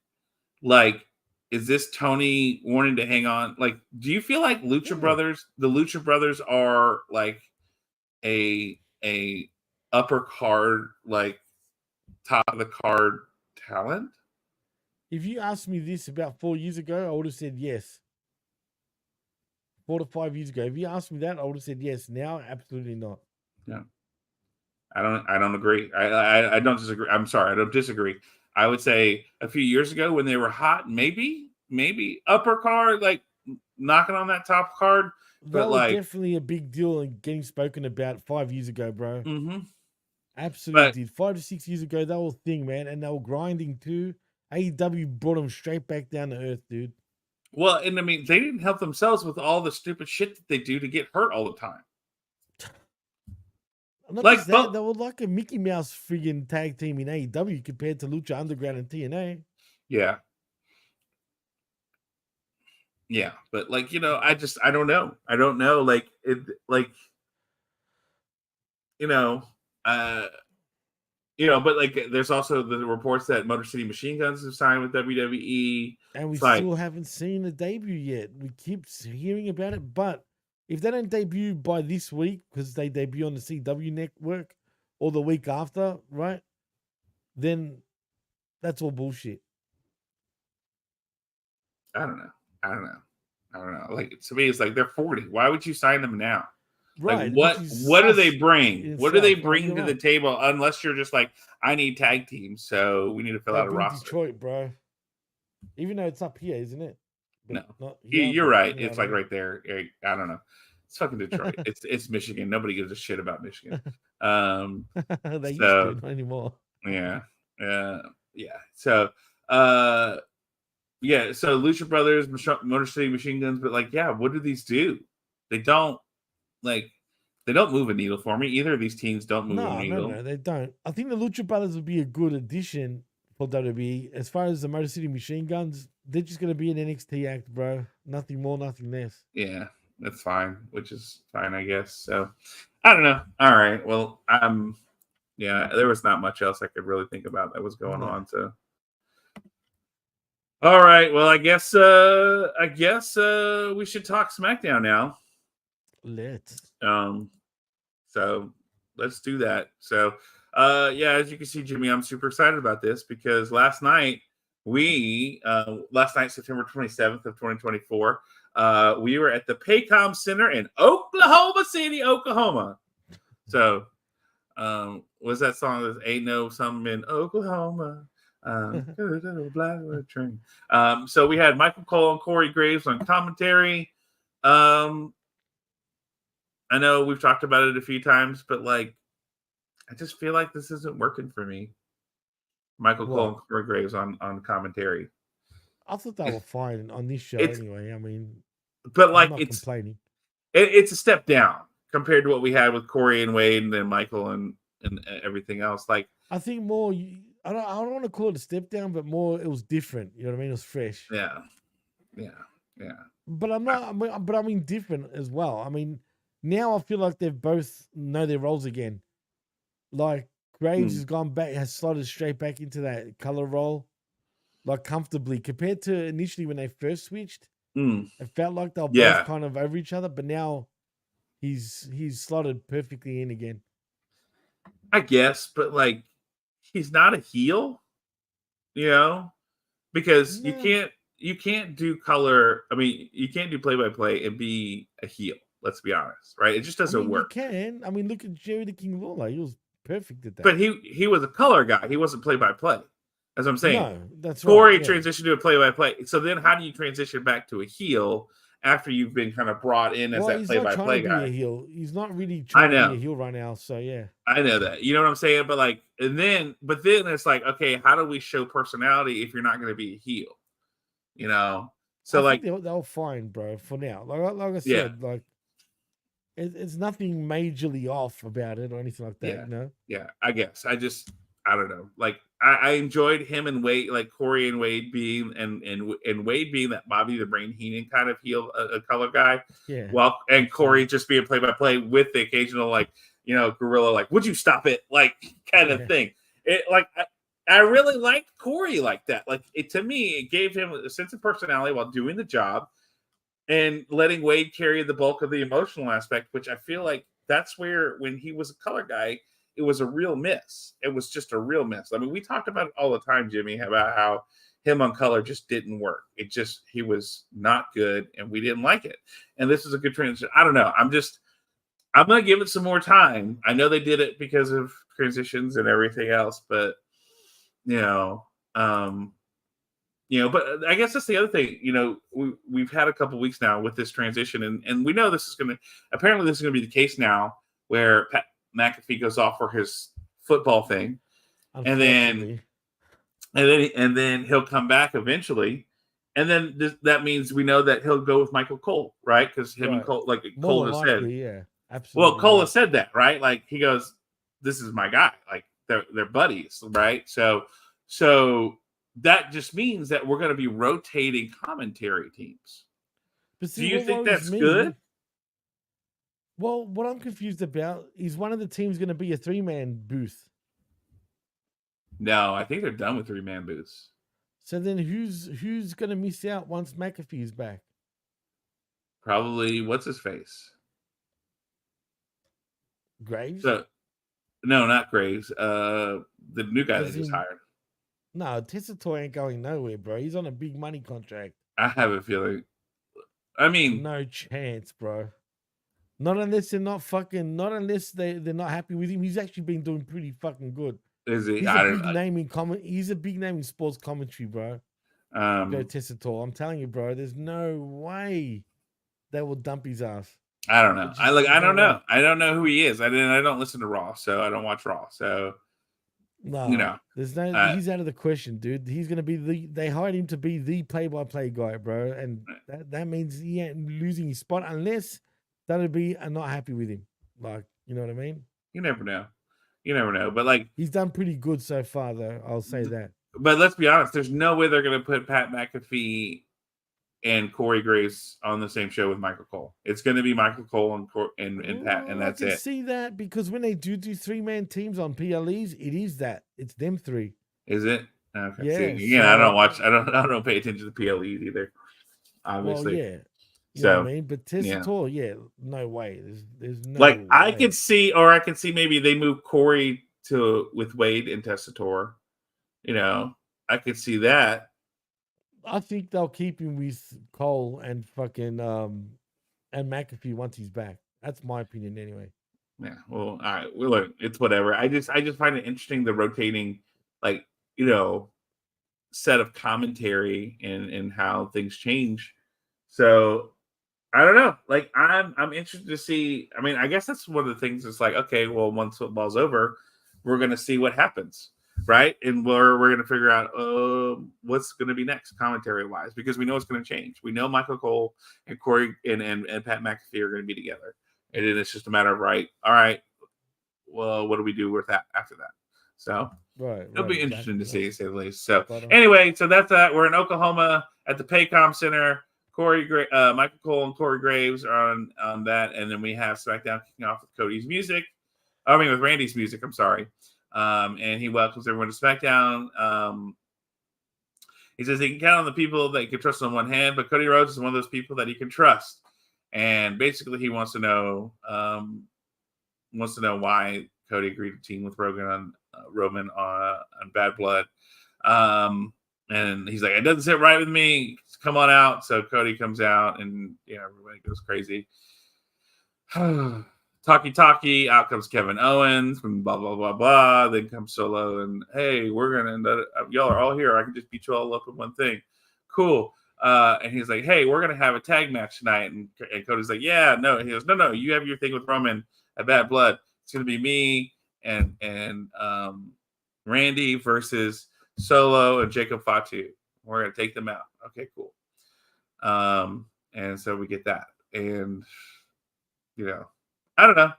like, is this Tony wanting to hang on? Like, do you feel like the Lucha Brothers are like a upper card, like top of the card talent? If you asked me this about 4 years ago, I would have said yes. 4 to 5 years ago. If you asked me that, I would have said yes. Now, absolutely not. Yeah. I don't agree. I don't disagree. I'm sorry. I don't disagree. I would say a few years ago when they were hot, maybe upper card, like knocking on that top card. But that was like, definitely a big deal and getting spoken about 5 years ago, bro. Mm-hmm. Absolutely. 5 to 6 years ago, that was a thing, man. And they were grinding too. AEW brought them straight back down to earth, dude. Well, and I mean, they didn't help themselves with all the stupid shit that they do to get hurt all the time. Not like that, they were like a Mickey Mouse friggin' tag team in AEW compared to Lucha Underground and TNA. Yeah. Yeah, but like, I don't know. I don't know. Like, but like, there's also the reports that Motor City Machine Guns have signed with WWE. And we still haven't seen the debut yet. We keep hearing about it, but if they don't debut by this week, because they debut on the CW network, or the week after, right? Then that's all bullshit. I don't know. Like, to me, it's like they're 40. Why would you sign them now? Right. Like, what do they bring? What do they bring to the table? Unless you're just like, I need tag teams, so we need to fill out a roster. Detroit, bro. Even though it's up here, isn't it? But no, you're right. It's like right there. I don't know. It's fucking Detroit. it's Michigan. Nobody gives a shit about Michigan. They used to, not anymore. Yeah. So, so Lucha Brothers, Motor City Machine Guns, but like, yeah, what do these do? They don't move a needle for me. Either of these teams don't move a needle. No, they don't. I think the Lucha Brothers would be a good addition for WWE. As far as the Motor City Machine Guns, they're just gonna be an NXT act, bro. Nothing more, nothing less. Yeah, that's fine, which is fine, I guess. So I don't know. All right. Well, yeah, there was not much else I could really think about that was going No. on. So all right. Well, I guess we should talk SmackDown now. Let's. So let's do that. So yeah, as you can see, Jimmy, I'm super excited about this because last night, September 27th of 2024, we were at the Paycom Center in Oklahoma City, Oklahoma. So what's that song? That ain't no something in Oklahoma. Blackwood train. So we had Michael Cole and Corey Graves on commentary. I know we've talked about it a few times, but like, I just feel like this isn't working for me. Michael Cole and Corey Graves on commentary. I thought they were fine on this show It's- anyway. I mean, But I'm like, not complaining. it's a step down compared to what we had with Corey and Wade and then Michael and everything else. Like, I think more. I don't want to call it a step down, but more it was different. You know what I mean? It was fresh. yeah. But I'm not. But I mean different as well. I mean, now I feel like they've both know their roles again. Like Graves has gone back, has slotted straight back into that color role, like comfortably compared to initially when they first switched. It felt like they were both kind of over each other, but now he's slotted perfectly in again. I guess, but like, he's not a heel, you know, because you can't do color. I mean, you can't do play-by-play and be a heel. Let's be honest, right? It just doesn't work. You can. I mean, look at Jerry the King Lawler. He was perfect at that. But he was a color guy. He wasn't play-by-play. That's what I'm saying. No, that's Corey right. transitioned to a play-by-play. So then how do you transition back to a heel after you've been kind of brought in as that play-by-play guy? Be a heel. He's not really trying to be a heel right now. So yeah. I know that. You know what I'm saying? But like, but then it's like, okay, how do we show personality if you're not going to be a heel? You know? So I like, think they'll fine, bro, for now. Like I said, like it's nothing majorly off about it or anything like that, you know? Yeah, I guess. I don't know. Like, I enjoyed him and Wade, like Corey and Wade being and Wade being that Bobby the Brain Heenan kind of heel, a color guy. Yeah. Well, and Corey just being play-by-play with the occasional, like, you know, gorilla, like, would you stop it? Like, kind of thing. It like I really liked Corey like that. Like, to me, it gave him a sense of personality while doing the job and letting Wade carry the bulk of the emotional aspect, which I feel like that's where, when he was a color guy, it was a real miss. It was just a real miss. I mean, we talked about it all the time, Jimmy, about how him on color just didn't work. He was not good, and we didn't like it. And this is a good transition. I don't know. I'm going to give it some more time. I know they did it because of transitions and everything else, but but I guess that's the other thing. You know, we've had a couple weeks now with this transition, and we know this is going to be the case now, where Pat McAfee goes off for his football thing, and then he'll come back eventually, and then that means we know that he'll go with Michael Cole, right? Because him and Cole, like Cole has said, yeah, absolutely. Well, Cole has said that, right? Like, he goes, "This is my guy." Like, they're buddies, right? So that just means that we're going to be rotating commentary teams. But see, do you think that's good? Well, what I'm confused about is one of the teams going to be a 3-man booth. No, I think they're done with 3-man booths. So then who's going to miss out once McAfee's back? Probably what's his face? Graves? No, not Graves. The new guy that just hired. No, Tessitore ain't going nowhere, bro. He's on a big money contract. I have a feeling. I mean, no chance, bro. Not unless they're not happy with him. He's actually been doing pretty fucking good. Is he? He's a big name in sports commentary, bro. Go Tessitore. I'm telling you, bro. There's no way they will dump his ass. I don't know. I don't know. I don't know who he is. I don't listen to Raw, so I don't watch Raw. So no, you know, there's no. He's out of the question, dude. He's gonna be they hired him to be the play-by-play guy, bro, and that means he ain't losing his spot unless that'll be not happy with him. Like, you know what I mean? You never know. But like, he's done pretty good so far, though. I'll say that. but let's be honest, there's no way they're going to put Pat McAfee and Corey Graves on the same show with Michael Cole. It's going to be Michael Cole and Pat, and that's I can it. see that because when they do 3-man teams on PLEs, it is that. It's them three. Is it? Okay. Yeah, See, again, I don't watch. I don't pay attention to PLEs either. Obviously. Well, yeah. You So, know what I mean? But Tessitore, yeah, no way. There's no way. I could see maybe they move Corey with Wade and Tessitore. You know, I could see that. I think they'll keep him with Cole and fucking and McAfee once he's back. That's my opinion anyway. Yeah. Well, all right. Well, look, it's whatever. I just find it interesting the rotating, like, you know, set of commentary and how things change. So I don't know. Like I'm interested to see. I mean, I guess that's one of the things. It's like, okay, well, once football's over, we're gonna see what happens, right? And we're gonna figure out what's gonna be next, commentary wise, because we know it's gonna change. We know Michael Cole and Corey and Pat McAfee are gonna be together, and then it's just a matter of all right. Well, what do we do with that after that? So it'll be interesting to see, say the least. So anyway, so that's that. We're in Oklahoma at the Paycom Center. Michael Cole and Corey Graves are on that, and then we have SmackDown kicking off with with Randy's music. I'm sorry, and he welcomes everyone to SmackDown. He says he can count on the people that he can trust on one hand, but Cody Rhodes is one of those people that he can trust, and basically he wants to know why Cody agreed to team with Roman on Bad Blood. And he's like, it doesn't sit right with me. Come on out. So Cody comes out, and everybody goes crazy. Talkie. Out comes Kevin Owens. Blah blah blah blah. Then comes Solo, and hey, y'all are all here. I can just beat you all up in one thing. Cool. And he's like, hey, we're gonna have a tag match tonight. And Cody's like, yeah, no. And he goes, no. You have your thing with Roman at Bad Blood. It's gonna be me and Randy versus Solo and Jacob Fatu. We're gonna take them out. Okay, cool. And so we get that, and I don't know.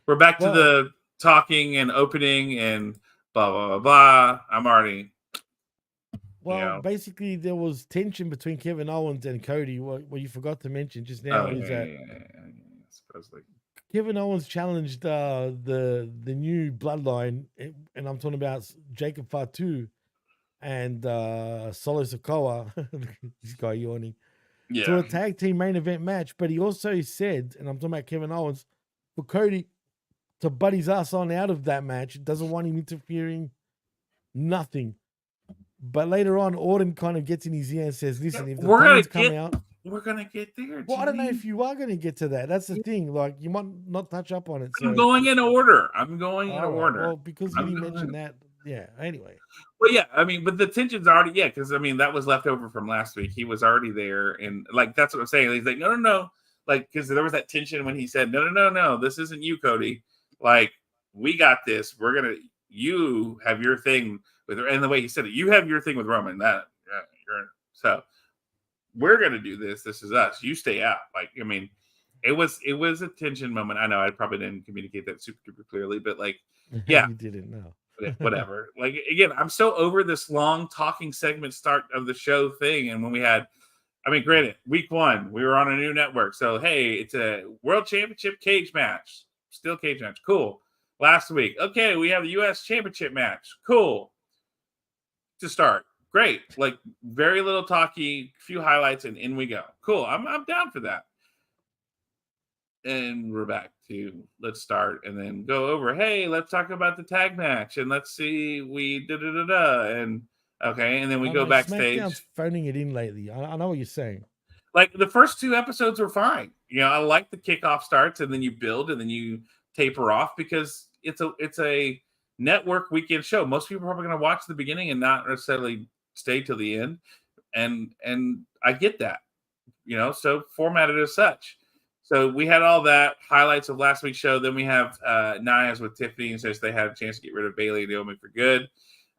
We're back to the talking and opening and blah blah blah blah. I'm already. Basically, there was tension between Kevin Owens and Cody. What you forgot to mention just now is that supposedly Kevin Owens challenged the new bloodline, and I'm talking about Jacob Fatu and Solo Sikoa, this guy yawning, to a tag team main event match. But he also said, and I'm talking about Kevin Owens, for Cody to butt his ass on out of that match, doesn't want him interfering, nothing. But later on, Orton kind of gets in his ear and says, listen, if the fans come out, we're going to get there. Well, I don't know if you are going to get to that. That's the thing. Like, you might not touch up on it. So. I'm going in order. Well, because you didn't mention that. Yeah, anyway. Well, yeah, I mean, but the tension's already, because, I mean, that was left over from last week. He was already there. And, like, that's what I'm saying. He's like, no. Like, because there was that tension when he said, no, this isn't you, Cody. Like, we got this. You have your thing with her. And the way he said it, you have your thing with Roman. So we're going to do this. This is us. You stay out. Like, I mean, it was a tension moment. I know I probably didn't communicate that super clearly, but like, yeah. You didn't know. Whatever. Like, again, I'm so over this long talking segment start of the show thing. And when we had, I mean, granted, week 1, we were on a new network. So, hey, it's a world championship cage match. Still cage match. Cool. Last week, okay, we have the U.S. championship match. Cool. To start. Great. Like, very little talky, few highlights, and in we go. Cool. I'm down for that. And we're back to let's start and then go over. Hey, let's talk about the tag match and let's see and okay, and then we go backstage. SmackDown's phoning it in lately. I know what you're saying. Like the first 2 episodes were fine. I like the kickoff starts and then you build and then you taper off because it's a network weekend show. Most people are probably going to watch the beginning and not necessarily stay till the end, and I get that, so formatted as such. So we had all that highlights of last week's show. Then we have Nia's with Tiffany and says they had a chance to get rid of Bayley and Naomi for good,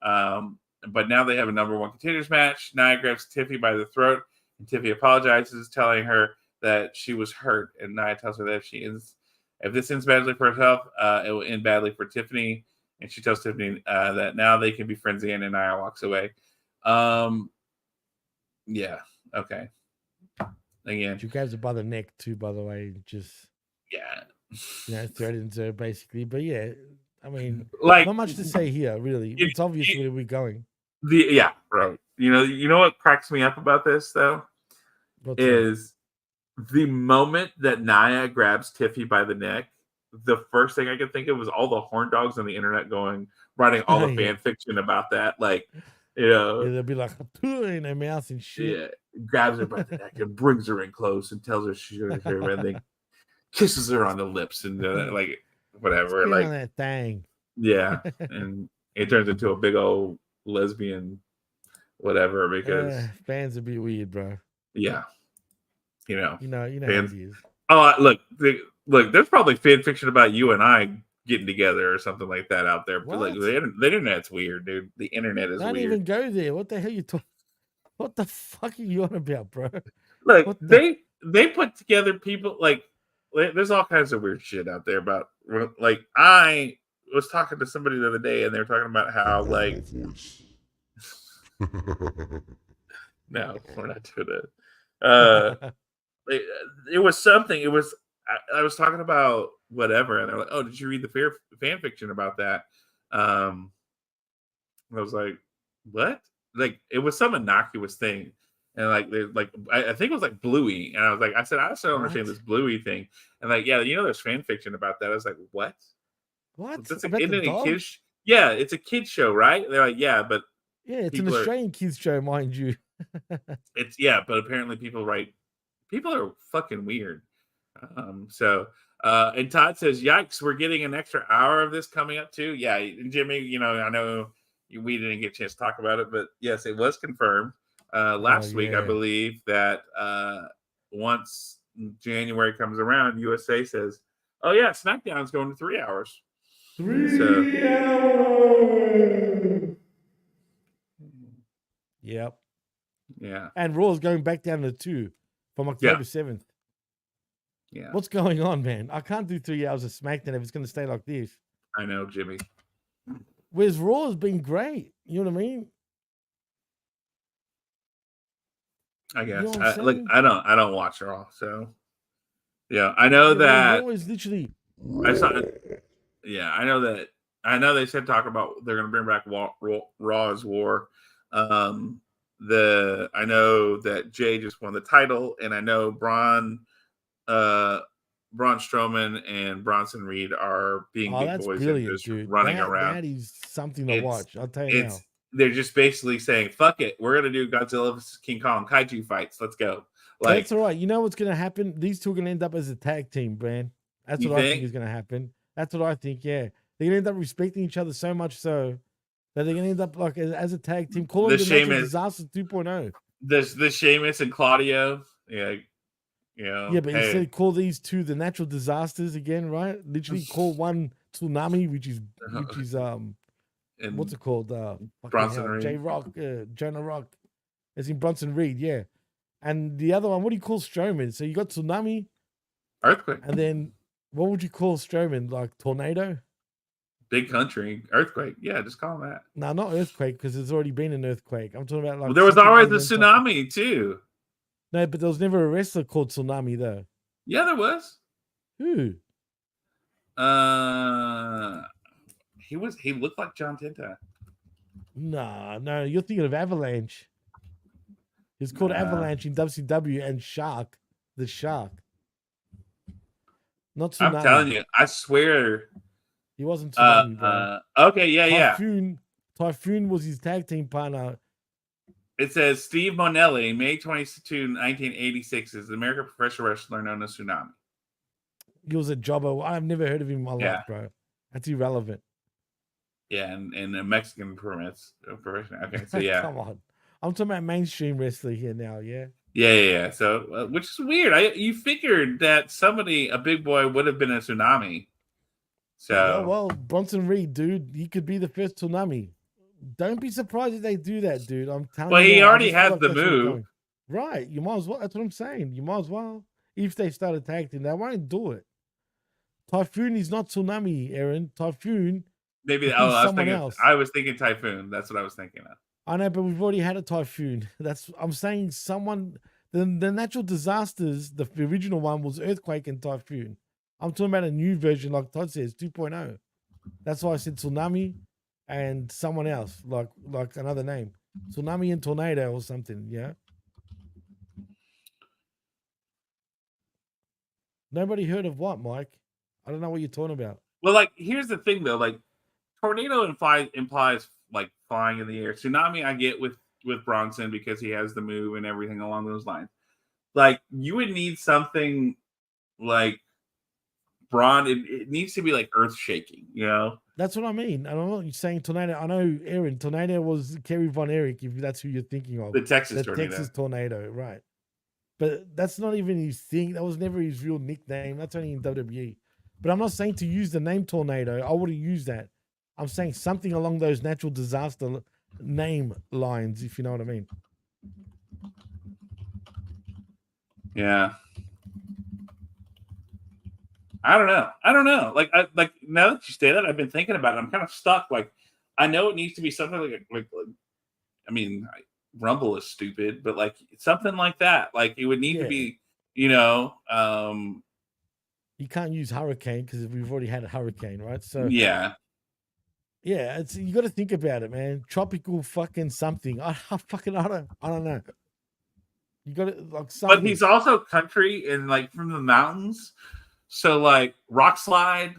but now they have a number 1 contenders match. Nia grabs Tiffany by the throat, and Tiffany apologizes, telling her that she was hurt, and Nia tells her that if this ends badly for herself, it will end badly for Tiffany. And she tells Tiffany that now they can be friends again, and Nia walks away. Yeah, okay. Again, She grabs her by the neck too, by the way, just yeah. threatens her basically. But yeah, I mean, Like, not much to say here, really. It's obvious where we're going. Yeah, right. You know what cracks me up about this though What's that? is the moment that Nia grabs Tiffy by the neck. The first thing I could think of was all the horn dogs on the internet writing all the Yeah. fan fiction about that. Like, Yeah, they'll be like in their mouth and shit. yeah, grabs her by the neck and brings her in close and tells her she's going to hear everything, kisses her on the lips and like whatever. Spit Like, on that thing. yeah, and it turns into a big old lesbian whatever because fans would be weird, bro. yeah, you know how it fans. is. Oh, look, there's probably fan fiction about you and I getting together or something like that out there. But like What? the internet's weird, dude. The internet is Don't weird. even go there. What the hell you talking? What the fuck are you on about, bro? Look, What the- they put together people like there's all kinds of weird shit out there about like I was talking to somebody the other day and they were talking about how like no, we're not doing that. It was something. It was I was talking about whatever, and they're like, "Oh, did you read the fan fiction about that?" I was like, "What?" Like it was some innocuous thing, and like I think it was like Bluey, and I said, "I still don't understand this Bluey thing," and like, yeah, there's fan fiction about that. I was like, "What? What? That's About the dog? kids? Yeah, it's a kid show, right?" They're like, "Yeah, but Yeah, it's an people are- Australian kids show, mind you. but apparently people are fucking weird." And Todd says, "Yikes, we're getting an extra hour of this coming up too." Yeah, and Jimmy, I know we didn't get a chance to talk about it, but yes, it was confirmed last week, I yeah. believe, that once January comes around, USA says, "Oh yeah, SmackDown's going to 3 hours." 3 hours. Yep. Yeah, And Raw's going back down to 2 from October 7th. yeah, What's going on, man? I can't do 3 hours of SmackDown if it's going to stay like this. I know, Jimmy. Whereas Raw's been great. You know what I mean? I guess know what I'm saying? I don't watch Raw, so yeah, I know Yeah, that. Raw is literally. I saw. Yeah, I know that. I know they said talk about they're going to bring back Raw's War. I know that Jay just won the title, and I know Braun Strowman and Bronson Reed are being big That's boys brilliant, and just dude. running around. That is something to watch. I'll tell you now. They're just basically saying, "Fuck it, we're going to do Godzilla vs. King Kong kaiju fights. Let's go." Like, That's all right. You know what's going to happen? These two are going to end up as a tag team, man. That's You what I think? think is going to happen. That's what I think. Yeah, they're going to end up respecting each other so much so that they're going to end up like as a tag team. Call it The the Natural Sheamus- Disaster 2.0. the Sheamus and Claudio. Yeah, Yeah, but hey, instead call these two the Natural Disasters again, right? Literally call one Tsunami, which is and what's it called? Fucking Bronson hell, Reed. J-Rock, Jonah Rock. As in Bronson Reed, yeah. And the other one, what do you call Strowman? So you got Tsunami, Earthquake, and then what would you call Strowman? Like Tornado? Big Country, Earthquake. Yeah, just call them that. No, not Earthquake, because there's already been an earthquake. I'm talking about like. Well, there was something always other a than top- tsunami too. No, but there was never a wrestler called Tsunami though. Yeah, there was. Who? He looked like John Tenta. No, you're thinking of Avalanche. He's called Nah. Avalanche in WCW and Shark, the Shark. Not Tsunami. I'm telling you, I swear. He wasn't Tsunami, bro. Okay, yeah. Typhoon was his tag team partner. It says Steve Monelli, May 22, 1986, is an American professional wrestler known as Tsunami. He was a jobber. I've never heard of him in my Yeah. life, bro. That's irrelevant. Yeah, and a Mexican professional. Okay, so yeah. Come on. I'm talking about mainstream wrestling here now, yeah? Yeah. So, which is weird. You figured that a big boy, would have been a Tsunami. So, Well, Bronson Reed, dude, he could be the first Tsunami. Don't be surprised if they do that, dude. I'm telling Well, you. he now, I already just feel has like the that's where we're move. going. Right. You might as well. That's what I'm saying. You might as well. If they start attacking, they won't do it. Typhoon is not Tsunami, Aaron. Typhoon Maybe. He's Oh, someone else. I was thinking Typhoon. That's what I was thinking of. I know, but we've already had a typhoon. I'm saying someone. The natural disasters. The original one was earthquake and typhoon. I'm talking about a new version, like Todd says, 2.0. That's why I said tsunami and someone else, like another name, tsunami and tornado or something. Yeah. Nobody heard of what, Mike? I don't know what you're talking about. Well, like here's the thing though, like tornado implies like flying in the air. Tsunami, I get with Bronson because he has the move and everything along those lines. Like you would need something like Braun. It needs to be like earth shaking, you know. That's what I mean. I don't know. You're saying tornado. I know Aaron. Tornado was Kerry Von Erich, if that's who you're thinking of. The Texas tornado, right? But that's not even his thing. That was never his real nickname. That's only in WWE. But I'm not saying to use the name Tornado. I wouldn't use that. I'm saying something along those natural disaster name lines, if you know what I mean. Yeah. I don't know. Like now that you say that, I've been thinking about it. I'm kind of stuck. Like I know it needs to be something like I mean, Rumble is stupid, but like something like that. Like it would need to be, you know, you can't use hurricane because we've already had a hurricane, right? So yeah, it's you got to think about it, man. Tropical fucking something. I don't know. You got to like something. But he's also country and like from the mountains, so like rock slide,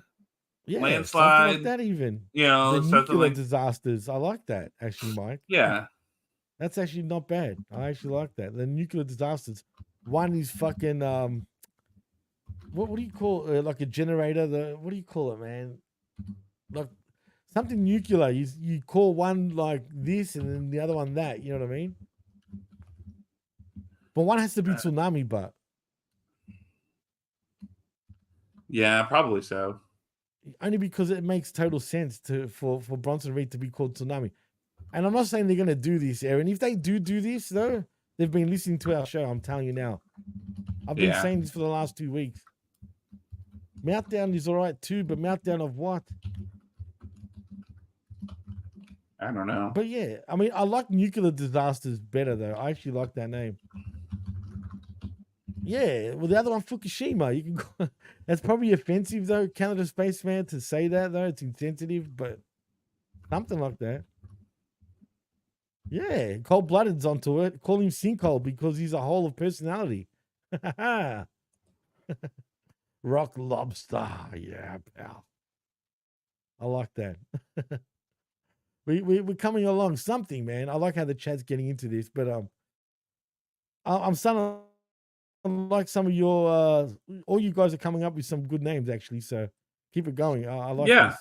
landslide, like that. Even the nuclear disasters. I like that actually, Mike. Yeah, that's actually not bad. I actually like that. The nuclear disasters. One is fucking what do you call like a generator? What do you call it, man? Like something nuclear. You call one like this and then the other one that. You know what I mean? But one has to be tsunami, but yeah, probably so. Only because it makes total sense for Bronson Reed to be called tsunami. And I'm not saying they're gonna do this, Aaron. If they do this, though, they've been listening to our show. I'm telling you now. I've been saying this for the last 2 weeks. Meltdown is all right too, but meltdown of what? I don't know. But yeah, I mean, I like nuclear disasters better though. I actually like that name. Yeah, well, the other one, Fukushima. You can go, that's probably offensive though, Canada Spaceman, to say that though. It's insensitive, but something like that. Yeah, Cold Blooded's onto it. Call him Sinkhole because he's a hole of personality. Rock Lobster, yeah, pal. I like that. We're coming along something, man. I like how the chat's getting into this, but I'm starting to like some of your all you guys are coming up with some good names actually. So keep it going. I like this.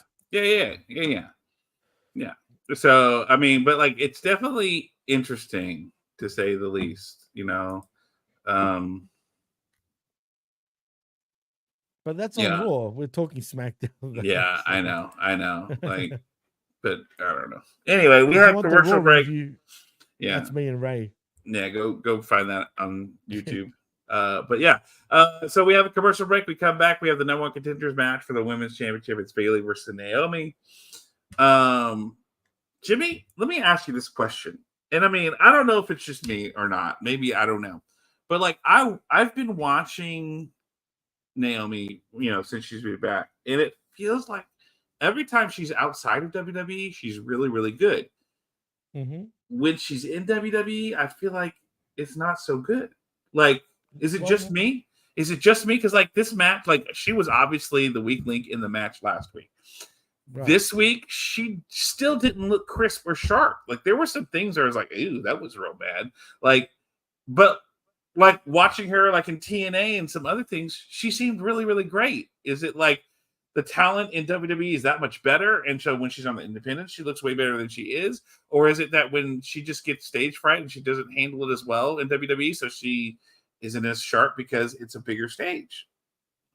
Yeah. So I mean, but like it's definitely interesting to say the least, you know. But that's on Raw. We're talking SmackDown. Yeah, I know. Like, but I don't know. Anyway, we have commercial break. Yeah, that's me and Ray. Yeah, go find that on YouTube. But yeah, so we have a commercial break. We come back. We have the number one contenders match for the women's championship. It's Bayley versus Naomi. Jimmy, let me ask you this question. And I mean, I don't know if it's just me or not. Maybe I don't know. But like I've been watching Naomi, you know, since she's been back, and it feels like every time she's outside of WWE, she's really, really good. Mm-hmm. When she's in WWE, I feel like it's not so good. Like, is it just me? Is it just me? Because like this match, like she was obviously the weak link in the match last week. Right. This week, she still didn't look crisp or sharp. Like there were some things where I was like, "Ew, that was real bad." Like, but like watching her like in TNA and some other things, she seemed really, really great. Is it like the talent in WWE is that much better, and so when she's on the independent, she looks way better than she is? Or is it that when she just gets stage fright and she doesn't handle it as well in WWE, so she isn't as sharp because it's a bigger stage?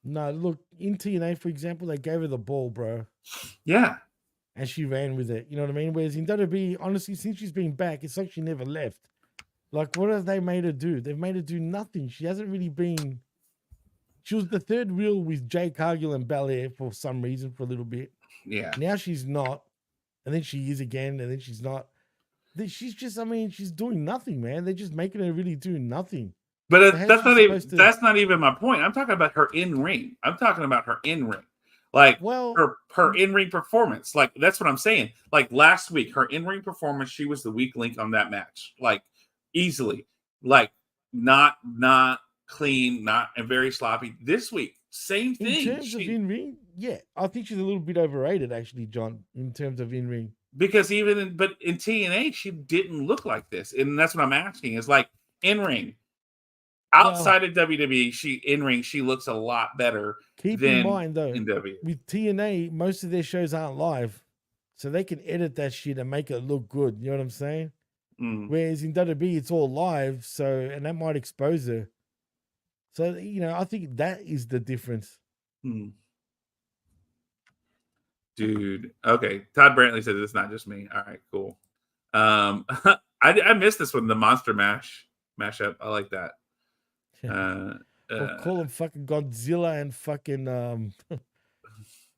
No, look, in TNA, for example, they gave her the ball, bro. Yeah. And she ran with it. You know what I mean? Whereas in WWE, honestly, since she's been back, it's like she never left. Like, what have they made her do? They've made her do nothing. She hasn't really been... She was the third wheel with Jay Cargill and Belair for some reason for a little bit. Yeah. Now she's not, and then she is again, and then she's not. She's just, I mean, she's doing nothing, man. They're just making her really do nothing. But how's that's she not even supposed to- that's not even my point. I'm talking about her in ring. I'm talking about her in ring, like Well, her in ring performance. Like that's what I'm saying. Like last week, her in ring performance, she was the weak link on that match, like easily, like not clean, not and very sloppy. This week, same in thing. terms of in ring, yeah, I think she's a little bit overrated, actually, John. In terms of in ring, Because but in TNA, she didn't look like this, and that's what I'm asking. Is like in ring. Outside of WWE, she looks a lot better. Keep in than mind though, in WWE. with TNA, most of their shows aren't live, so they can edit that shit and make it look good. You know what I'm saying? Mm. Whereas in WWE, it's all live, so and that might expose her. So I think that is the difference. Mm. Dude, okay. Todd Brantley says it's not just me. All right, cool. I missed this one, the Monster Mash mashup. I like that. Or call them fucking Godzilla and fucking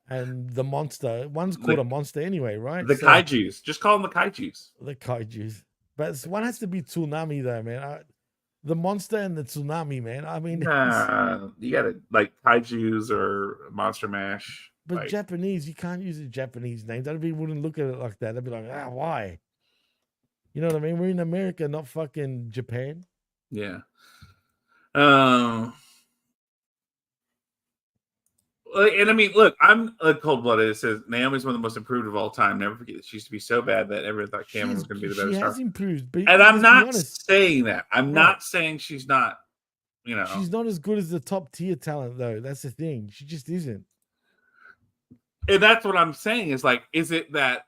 and the monster. One's called a monster anyway, right? The kaijus. Just call them the kaijus. The kaijus. But one has to be Tsunami though, man. The monster and the Tsunami, man. I mean, You gotta like kaijus or Monster Mash. but like, Japanese, you can't use a Japanese name. WWE wouldn't look at it like that. They'd be like, why? You know what I mean? We're in America, not fucking Japan. yeah. And I mean, look, I'm a cold-blooded. It says Naomi's one of the most improved of all time. Never forget that she used to be so bad that everyone thought Cameron was going to be the better She star. has improved, but And I'm let's be not honest, saying that. I'm Right. not saying she's not. she's not as good as the top tier talent, though. That's the thing. She just isn't. And that's what I'm saying. Is like, is it that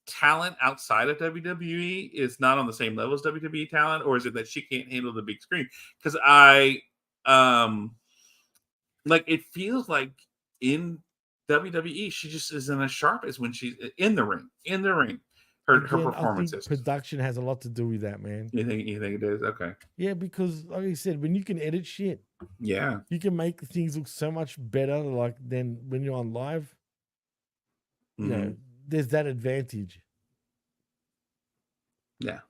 talent outside of WWE is not on the same level as WWE talent, or is it that she can't handle the big screen? Because like it feels like in WWE she just isn't as sharp as when she's in the ring. Her Again, I performances. think production has a lot to do with that, man. You think it is? Okay. Yeah, because like I said, when you can edit shit, Yeah. you can make things look so much better. Like than when you're on live. You know, there's that advantage. Yeah.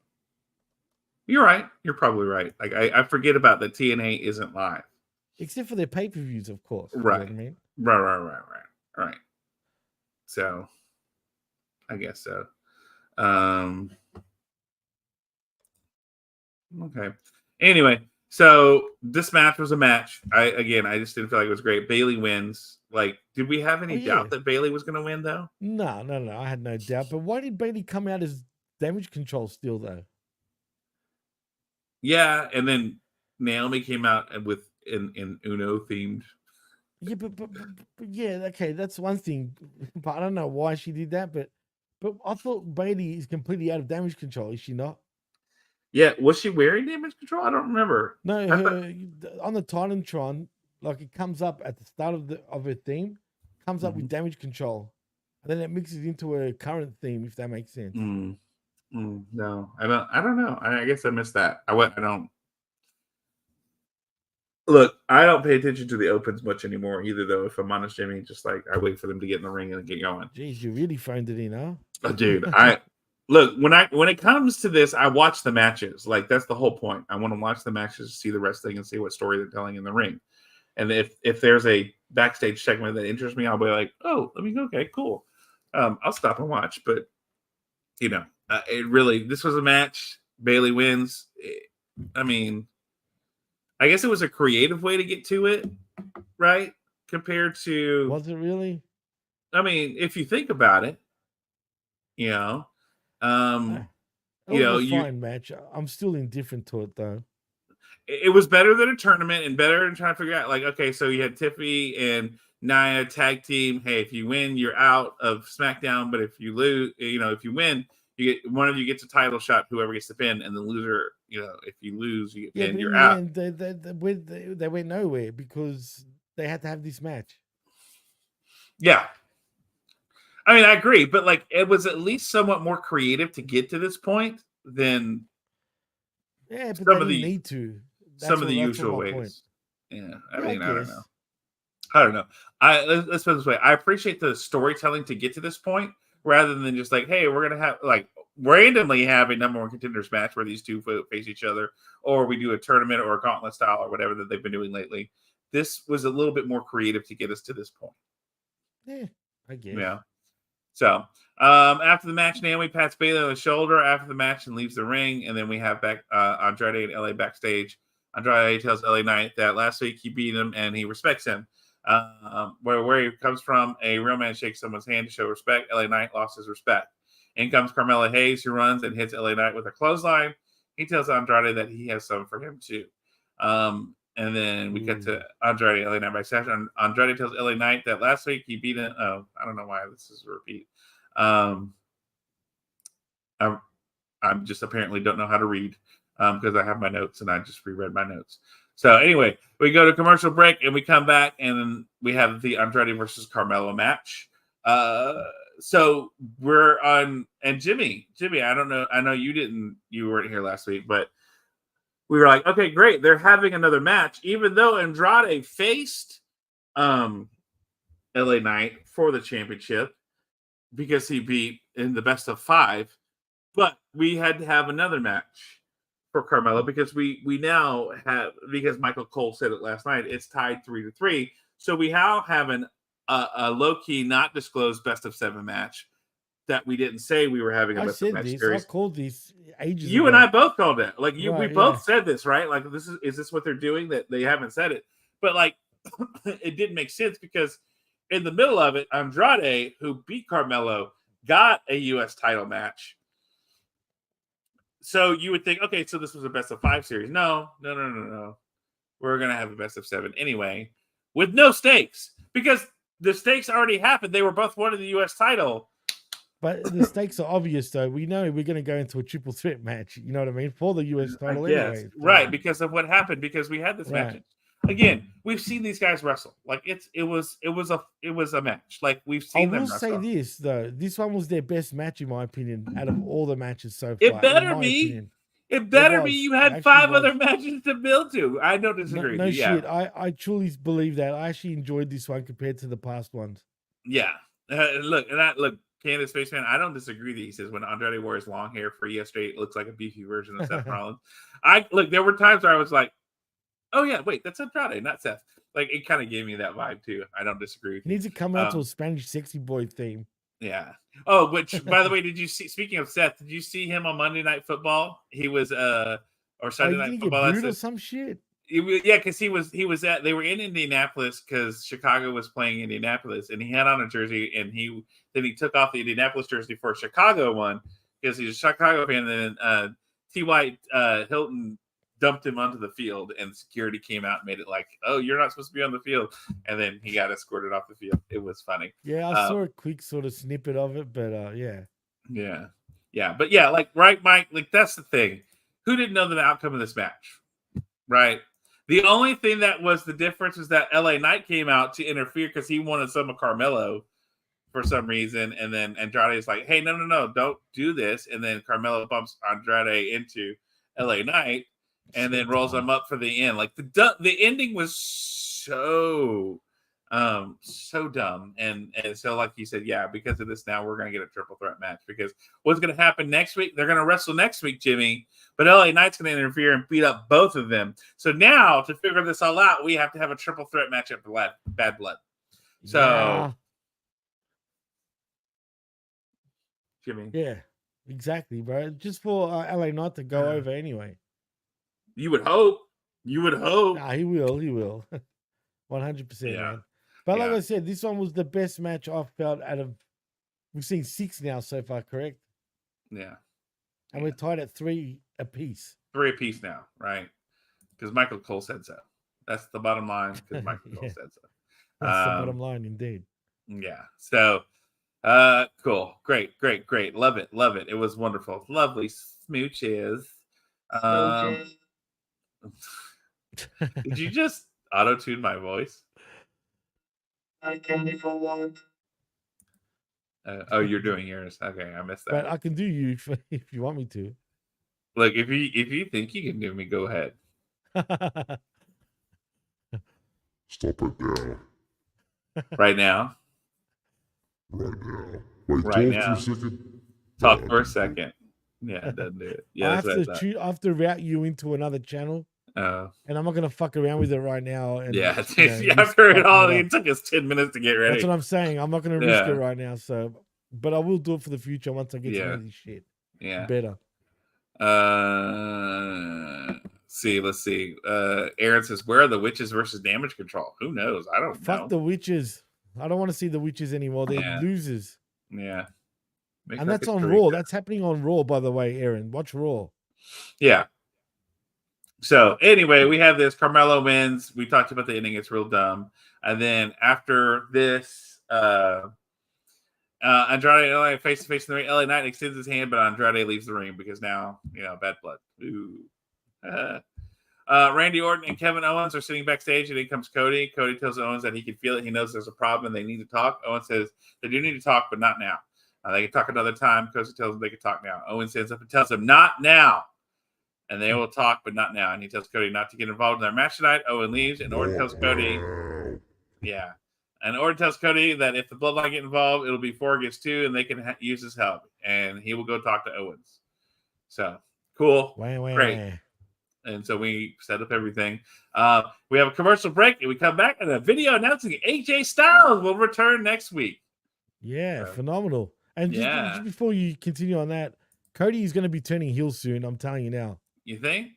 You're right. You're probably right. Like I forget about that TNA isn't live. Except for their pay-per-views, of course. You know Right. what I mean? Right. So I guess so. Okay. Anyway, so this match was a match. I just didn't feel like it was great. Bayley wins. Like, did we have any doubt that Bayley was going to win though? No. I had no doubt. But why did Bayley come out as Damage Control still though? Yeah, and then Naomi came out with an Uno themed. Yeah, but yeah, okay, that's one thing. But I don't know why she did that. But I thought Bayley is completely out of Damage Control. Is she not? Yeah, was she wearing Damage Control? I don't remember. No, on the Titantron, like it comes up at the start of her theme, comes up with Damage Control, and then it mixes into her current theme. If that makes sense. No, I don't know. I guess I missed that. I don't look. I don't pay attention to the opens much anymore either. Though, if I'm honest, Jimmy, just like I wait for them to get in the ring and get going. Jeez, you really phoned it in, huh? Oh, dude, look when it comes to this, I watch the matches. Like that's the whole point. I want to watch the matches, see the wrestling, and see what story they're telling in the ring. And if there's a backstage segment that interests me, I'll be like, oh, let me go. Okay, cool. I'll stop and watch. But this was a match. Bayley wins. I mean, I guess it was a creative way to get to it, right? Compared to, was it really? I mean, if you think about it, It was a you fine match. I'm still indifferent to it though. it was better than a tournament and better than trying to figure out like, okay, so you had Tiffany and Nia tag team. Hey, if you win, you're out of SmackDown, but if you lose, if you win, you get one of you gets a title shot, whoever gets the pin, and the loser, if you lose, you get pinned, but you're in out. the end, they went nowhere because they had to have this match. Yeah. I mean, I agree, but like it was at least somewhat more creative to get to this point than Yeah, but some they of didn't the need to. some of the That's usual my point. ways. Yeah, I Yeah, mean, I don't guess. know. I don't know. Let's put it this way. I appreciate the storytelling to get to this point rather than just like, hey, we're gonna have like randomly have a number one contenders match where these two face each other, or we do a tournament or a gauntlet style or whatever that they've been doing lately. This was a little bit more creative to get us to this point. Yeah, I guess. Yeah. So after the match, Naomi pats Bayley on the shoulder after the match and leaves the ring. And then we have back Andrade and LA backstage. Andrade tells LA Knight that last week he beat him and he respects him. Where he comes from, a real man shakes someone's hand to show respect. LA Knight lost his respect. In comes Carmella Hayes, who runs and hits LA Knight with a clothesline. He tells Andrade that he has some for him too. And then we get to Andrade, LA Knight backstage. Andrade tells LA Knight that last week he beat him. Oh, I don't know why this is a repeat. I'm just apparently don't know how to read because I have my notes and I just reread my notes. So anyway, we go to commercial break and we come back and then we have the Andrade versus Carmelo match. So we're on, and Jimmy, I don't know. I know you weren't here last week, but we were like, okay, great. They're having another match, even though Andrade faced LA Knight for the championship because he beat in the best of 5. But we had to have another match for Carmelo because we now have, because Michael Cole said it last night, it's tied 3-3. So we now have a low-key, not disclosed best of 7 match that we didn't say we were having a best of match series. I called these ages You ago. and I both called it. Like we Right, both said this, right? Like is this what they're doing? That they haven't said it, but like it didn't make sense because in the middle of it, Andrade, who beat Carmelo, got a U.S. title match. So you would think, okay, so this was a best of 5 series. No. We're gonna have a best of 7 anyway, with no stakes because the stakes already happened. They were both won in the U.S. title. But the stakes are obvious, though. We know we're going to go into a triple threat match. You know what I mean? For the U.S. title, anyway. Right, because of what happened. Because we had this match. Again, we've seen these guys wrestle. Like it was a match. Like we've seen them wrestle. I will say this though: this one was their best match, in my opinion, out of all the matches so far. It better be. Opinion. It better be. You had 5 other matches to build to. I don't disagree. No shit. I truly believe that. I actually enjoyed this one compared to the past ones. Yeah. Look. Candace Spaceman, I don't disagree that he says when Andrade wore his long hair for yesterday, it looks like a beefy version of Seth Rollins. There were times where I was like, oh yeah, wait, that's Andrade, not Seth. Like it kind of gave me that vibe too. I don't disagree. He needs to come out to a Spanish sexy boy theme. Yeah. Oh, which by the way, did you see? Speaking of Seth, did you see him on Monday Night Football? He was or Sunday Night Football. Or some shit. Yeah, because they were in Indianapolis because Chicago was playing Indianapolis, and he had on a jersey, and he took off the Indianapolis jersey for a Chicago one because he's a Chicago fan. And then T.Y. Hilton dumped him onto the field, and security came out and made it like, oh, you're not supposed to be on the field. And then he got escorted off the field. It was funny. Yeah, I saw a quick sort of snippet of it, but yeah. Yeah. But yeah, like, right, Mike, like that's the thing. Who didn't know the outcome of this match? Right? The only thing that was the difference was that LA Knight came out to interfere because he wanted some of Carmelo for some reason. And then Andrade is like, hey, no, don't do this. And then Carmelo bumps Andrade into LA Knight and then rolls him up for the end. Like the ending was so dumb. And so like you said, yeah, because of this now we're going to get a triple threat match because what's going to happen next week? They're going to wrestle next week, Jimmy, but LA Knight's going to interfere and beat up both of them. So now to figure this all out, we have to have a triple threat match at Bad Blood. So yeah. Jimmy. Yeah, exactly, bro. Just for LA Knight to go over anyway. You would hope. Nah, he will. 100%, man. But like I said, this one was the best match I've felt out of. We've seen 6 now so far, correct? Yeah. And we're tied at 3 apiece. 3 apiece now, right? Because Michael Cole said so. That's the bottom line. Because Michael Cole said so. That's the bottom line, indeed. Yeah. So, cool. Great. Love it. It was wonderful. Lovely smooches. Did you just auto-tune my voice? I can if I want. Oh, you're doing yours. Okay, I missed that. But I can do you if you want me to. Look, if you think you can do me, go ahead. Stop it now. right now. Right now. Wait, Right talk now. for a second. Talk No, for a I'm kidding. second. Yeah, it doesn't do it. I Yeah, have that's to what I choose. I have to route you into another channel, thought. and I'm not gonna fuck around with it right now. And Yeah, risk after it fucking all, up. it took us 10 minutes to get ready. That's what I'm saying. I'm not gonna risk it Yeah. right now. So, but I will do it for the future once I get to Yeah. know this shit Yeah. better. Let's see. Aaron says, where are the witches versus damage control? Who knows? I don't Fuck know. the witches. I don't want to see the witches anymore. They're Yeah. losers. Yeah. Make And like that's a on streak. Raw. That's happening on Raw, by the way, Aaron. Watch Raw. Yeah. So anyway, we have this. Carmelo wins. We talked about the ending. It's real dumb. And then after this, Andrade LA face to face in the ring. LA Knight extends his hand, but Andrade leaves the ring because now, bad blood. Ooh. Randy Orton and Kevin Owens are sitting backstage, and in comes Cody. Cody tells Owens that he can feel it. He knows there's a problem and they need to talk. Owens says they do need to talk, but not now. They can talk another time. Cody tells them they can talk now. Owens stands up and tells him, not now. And they will talk, but not now. And he tells Cody not to get involved in their match tonight. Owen leaves, and Orton tells Cody, yeah. And Orton tells Cody that if the Bloodline get involved, it'll be 4 against 2, and they can use his help. And he will go talk to Owens. So, cool. Great. And so we set up everything. We have a commercial break, and we come back, and a video announcing AJ Styles will return next week. Yeah, phenomenal. And just before you continue on that, Cody is going to be turning heel soon. I'm telling you now. You think?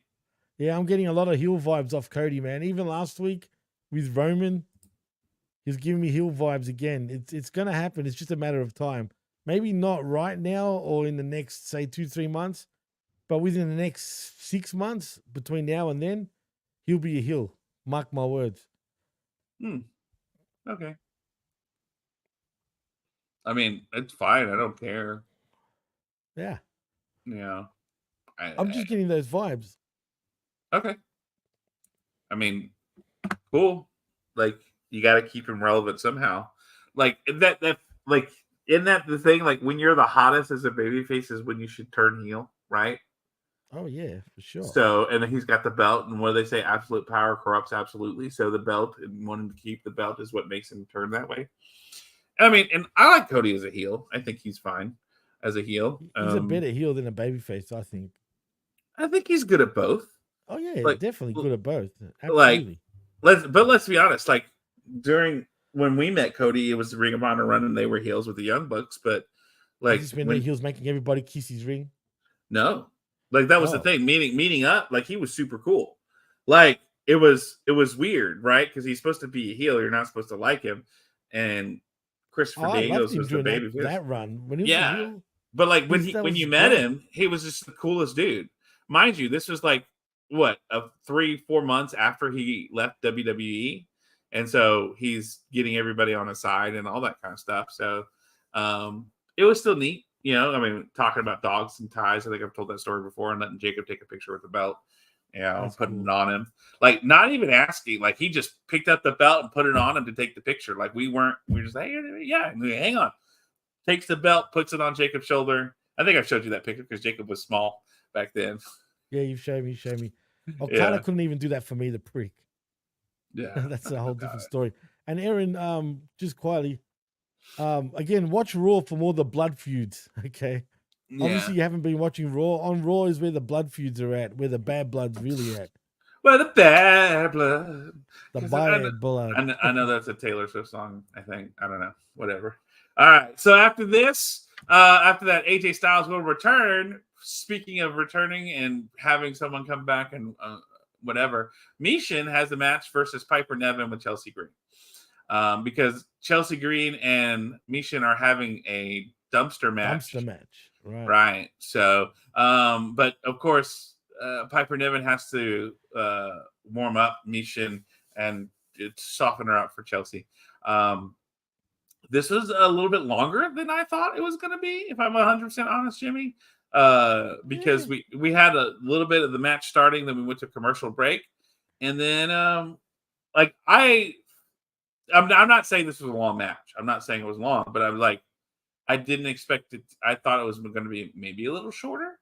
Yeah, I'm getting a lot of heel vibes off Cody, man. Even last week with Roman, he's giving me heel vibes again. It's going to happen. It's just a matter of time. Maybe not right now or in the next, say, 2-3 months, but within the next 6 months between now and then, he'll be a heel. Mark my words. Okay. I mean, it's fine. I don't care. Yeah. Yeah. I'm just getting those vibes. Okay. I mean, cool. Like, you got to keep him relevant somehow. Like that like, isn't that the thing? Like, when you're the hottest as a babyface is when you should turn heel, right? Oh yeah, for sure. So, and then he's got the belt, and what do they say? Absolute power corrupts absolutely. So the belt and wanting to keep the belt is what makes him turn that way. I mean, and I like Cody as a heel. I think he's fine as a heel. He's a better heel than a babyface, I think. I think he's good at both. Oh yeah, Like, definitely good at both. Absolutely. Like, let's be honest. Like, during when we met Cody, it was the Ring of Honor run, and they were heels with the Young Bucks. But like, when he was making everybody kiss his ring. No, like that was the thing. Meeting up, like he was super cool. Like it was weird, right? Because he's supposed to be a heel. You're not supposed to like him. And Christopher Daniels was the baby. That run when he was a heel. But like when you met him, he was just the coolest dude. Mind you, this was like what 3-4 months after he left WWE, and so he's getting everybody on his side and all that kind of stuff. So it was still neat. I mean, talking about dogs and ties. I think I've told that story before, and letting Jacob take a picture with the belt. Putting it on him. Like, not even asking. Like, he just picked up the belt and put it on him to take the picture. Like, we were just like, yeah, hang on. Takes the belt, puts it on Jacob's shoulder. I think I showed you that picture because Jacob was small back then. Yeah, you showed me. Okada couldn't even do that for me, the prick. Yeah. That's a whole different story. And Aaron, just quietly, again, watch Raw for more the blood feuds, okay? Yeah. Obviously, you haven't been watching Raw. On Raw is where the blood feuds are at, where the bad blood's really at. Well, the bad blood. The bad blood. I know that's a Taylor Swift song, I think. I don't know. Whatever. All right. So after this, after that, AJ Styles will return. Speaking of returning and having someone come back and whatever, Michin has a match versus Piper Niven with Chelsea Green. Because Chelsea Green and Michin are having a dumpster match. Right. So, but of course, Piper Niven has to warm up Michin and soften her up for Chelsea. This was a little bit longer than I thought it was going to be, if I'm 100% honest, Jimmy. Because we had a little bit of the match starting, then we went to commercial break, and then I'm not saying this was a long match. I'm not saying it was long, but I'm like, I didn't expect it. I thought it was going to be maybe a little shorter,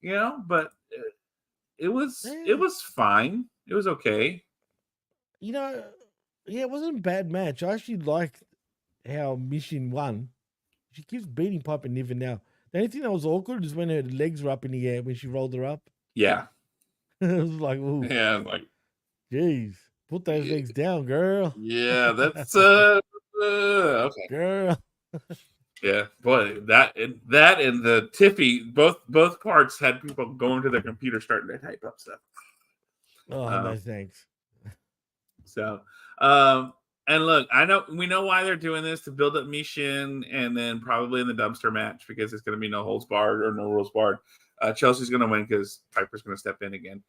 but it was fine. It was okay. Yeah, it wasn't a bad match. I actually liked how Mission won. She keeps beating Piper Niven now. The only thing that was awkward is when her legs were up in the air when she rolled her up. Yeah. It was like, ooh, Yeah. Like, jeez, put those Yeah. legs down, girl. yeah, that's okay. Girl. Yeah, boy, that and the Tiffy, both parts had people going to their computer starting to type up stuff. Oh, no thanks. So, and look, we know why they're doing this to build up Mishin, and then probably in the dumpster match because it's going to be no holds barred or no rules barred. Chelsea's going to win because Piper's going to step in again.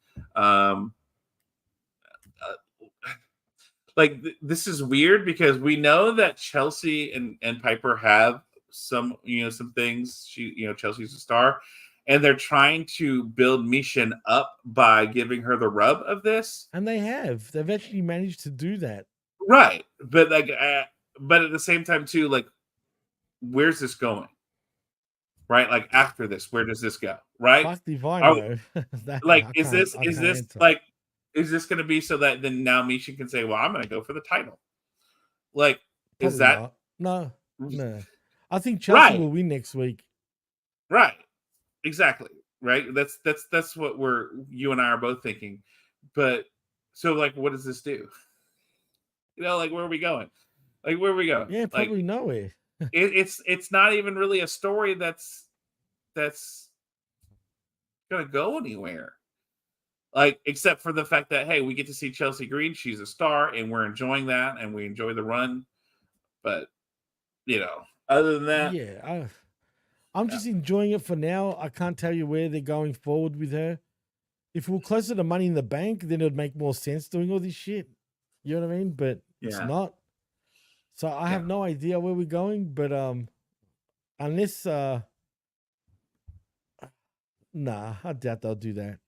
This is weird because we know that Chelsea and Piper have some things. Chelsea's a star, and they're trying to build Mishin up by giving her the rub of this. And they've actually managed to do that. Right. But but at the same time too, like, where's this going? Right? Like, after this, where does this go? Right? Fuck Divine, Is this going to be so that then now Mishin can say, well, I'm going to go for the title? Like, Probably is that not. No. I think Chelsea will win next week. Right. Exactly. Right. That's what you and I are both thinking. But so, like, what does this do? Like, where are we going? Like, where are we going? Yeah, probably nowhere. It's not even really a story that's gonna go anywhere. Like, except for the fact that, hey, we get to see Chelsea Green. She's a star, and we're enjoying that, and we enjoy the run. But other than that, yeah, I'm just enjoying it for now. I can't tell you where they're going forward with her. If we're closer to Money in the Bank, then it would make more sense doing all this shit. You know what I mean? But it's not. So I have no idea where we're going. But unless nah, I doubt they'll do that.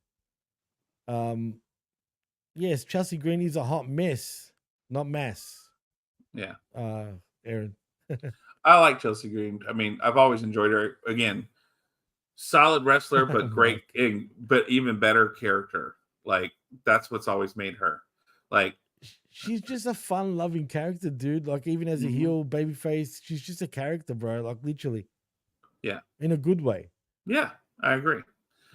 Yes, Chelsea Green is a hot mess, not mass. Yeah. Aaron. I like Chelsea Green. I mean, I've always enjoyed her. Again, solid wrestler, but great, but even better character. Like, that's what's always made her. Like, she's just a fun-loving character, dude. Like, even as a heel babyface, she's just a character, bro. Like, literally. Yeah. In a good way. Yeah, I agree.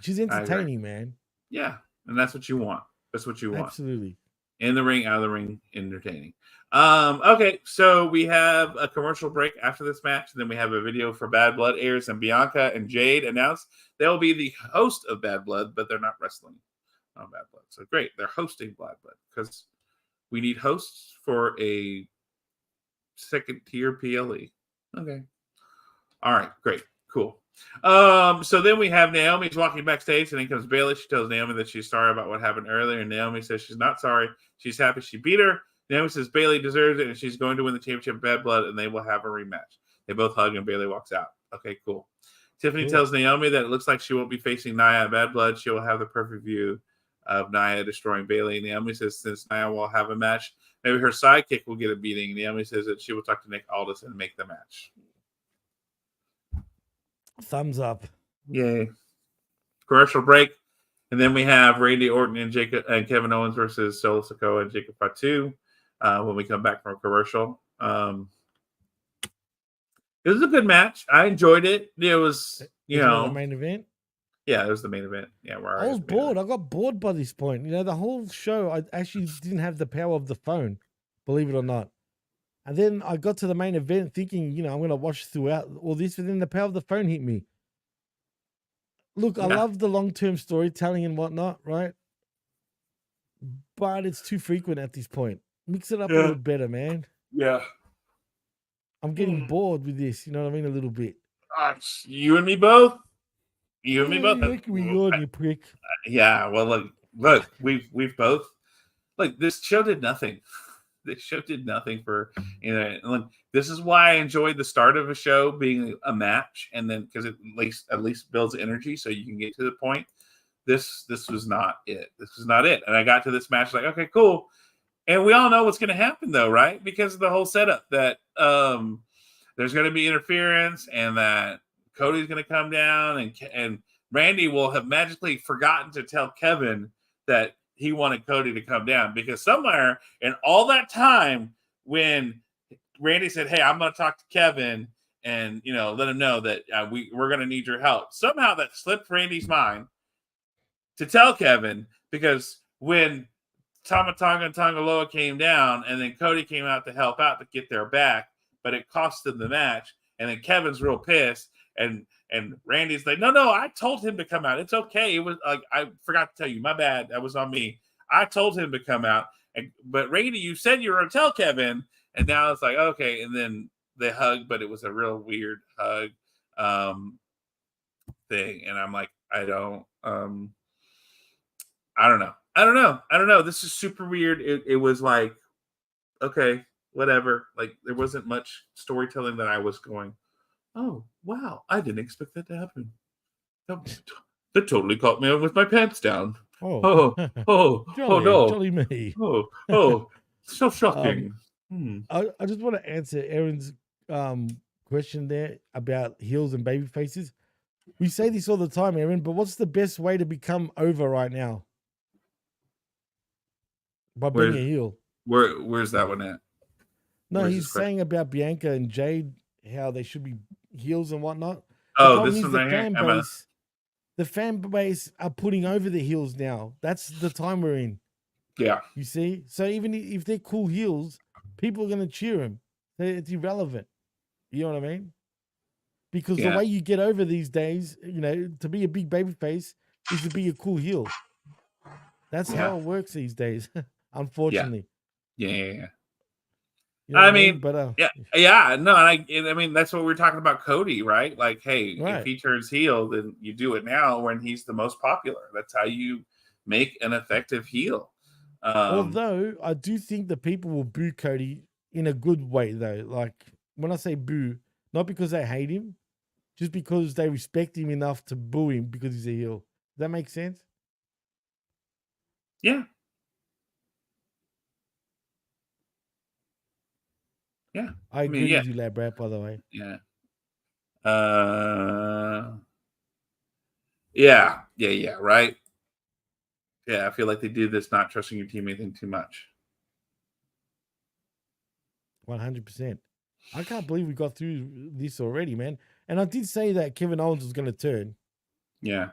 She's entertaining, man. Yeah, and that's what you want. That's what you want. Absolutely. In the ring, out of the ring, entertaining. Okay, so we have a commercial break after this match, and then we have a video for Bad Blood airs, and Bianca and Jade announced they'll be the host of Bad Blood, but they're not wrestling on Bad Blood. So great, they're hosting Bad Blood because we need hosts for a second tier PLE. Okay. All right, great, cool. So then we have Naomi's walking backstage, and then comes Bayley. She tells Naomi that she's sorry about what happened earlier, and Naomi says she's not sorry. She's happy she beat her. Naomi says Bayley deserves it, and she's going to win the championship of Bad Blood, and they will have a rematch. They both hug, and Bayley walks out. Okay, cool. Tiffany tells Naomi that it looks like she won't be facing Nia at Bad Blood. She will have the perfect view of Nia destroying Bayley. Naomi says since Nia will have a match, maybe her sidekick will get a beating. Naomi says that she will talk to Nick Aldis and make the match. Thumbs up. Yay. Commercial break. And then we have Randy Orton and Kevin Owens versus Solo Sikoa and Jacob Fatu when we come back from a commercial. It was a good match. I enjoyed it. It was, the main event. Yeah, it was the main event. Yeah, I was bored. I got bored by this point. The whole show, I actually didn't have the power of the phone, believe it or not. And then I got to the main event thinking, I'm going to watch throughout all this, and then the power of the phone hit me. Look, I love the long-term storytelling and whatnot, right? But it's too frequent at this point. Mix it up a little better, man. Yeah. I'm getting bored with this, you know what I mean? A little bit. You and me both. You and me both. You prick. Yeah, well, look, we've both. Like, this show did nothing. This show did nothing for this is why I enjoyed the start of a show being a match, and then because it at least builds energy so you can get to the point. This was not it. This was not it. And I got to this match like, okay, cool. And we all know what's going to happen though, right? Because of the whole setup that there's going to be interference, and that Cody's going to come down, and Randy will have magically forgotten to tell Kevin that he wanted Cody to come down because somewhere in all that time when Randy said, "Hey, I'm going to talk to Kevin and let him know that we're going to need your help," somehow that slipped Randy's mind to tell Kevin, because when Tama Tonga and Tongaloa came down and then Cody came out to help out to get their back, but it cost them the match, and then Kevin's real pissed, and Randy's like, no, I told him to come out. It's okay. It was like, I forgot to tell you. My bad. That was on me. I told him to come out. But Randy, you said you were going to tell Kevin. And now it's like, okay. And then they hugged, but it was a real weird hug thing. And I'm like, I don't know. This is super weird. It was like, okay, whatever. Like, there wasn't much storytelling that I was going, oh, wow, I didn't expect that to happen. That totally caught me with my pants down. Oh, no. Jolly me. Oh, so shocking. I just want to answer Aaron's question there about heels and baby faces. We say this all the time, Aaron, but what's the best way to become over right now? By being a heel. Where's that one at? No, Where's he's saying about Bianca and Jade, how they should be heels and whatnot. Oh, this one right here. The fan base are putting over the heels now. That's the time we're in. Yeah. You see? So even if they're cool heels, people are going to cheer them. It's irrelevant. You know what I mean? Because the way you get over these days, to be a big baby face is to be a cool heel. That's how it works these days, unfortunately. Yeah. You know I mean, but no, and I mean that's what we're talking about, Cody, right? Like, hey, if he turns heel, then you do it now when he's the most popular. That's how you make an effective heel. Although I do think the people will boo Cody in a good way, though. Like, when I say boo, not because they hate him, just because they respect him enough to boo him because he's a heel. Does that make sense? Yeah. Yeah. I agree with you, Lab Rat, by the way. Yeah. Yeah, right. Yeah, I feel like they do this not trusting your teammate too much. 100%. I can't believe we got through this already, man. And I did say that Kevin Owens was going to turn. Yeah.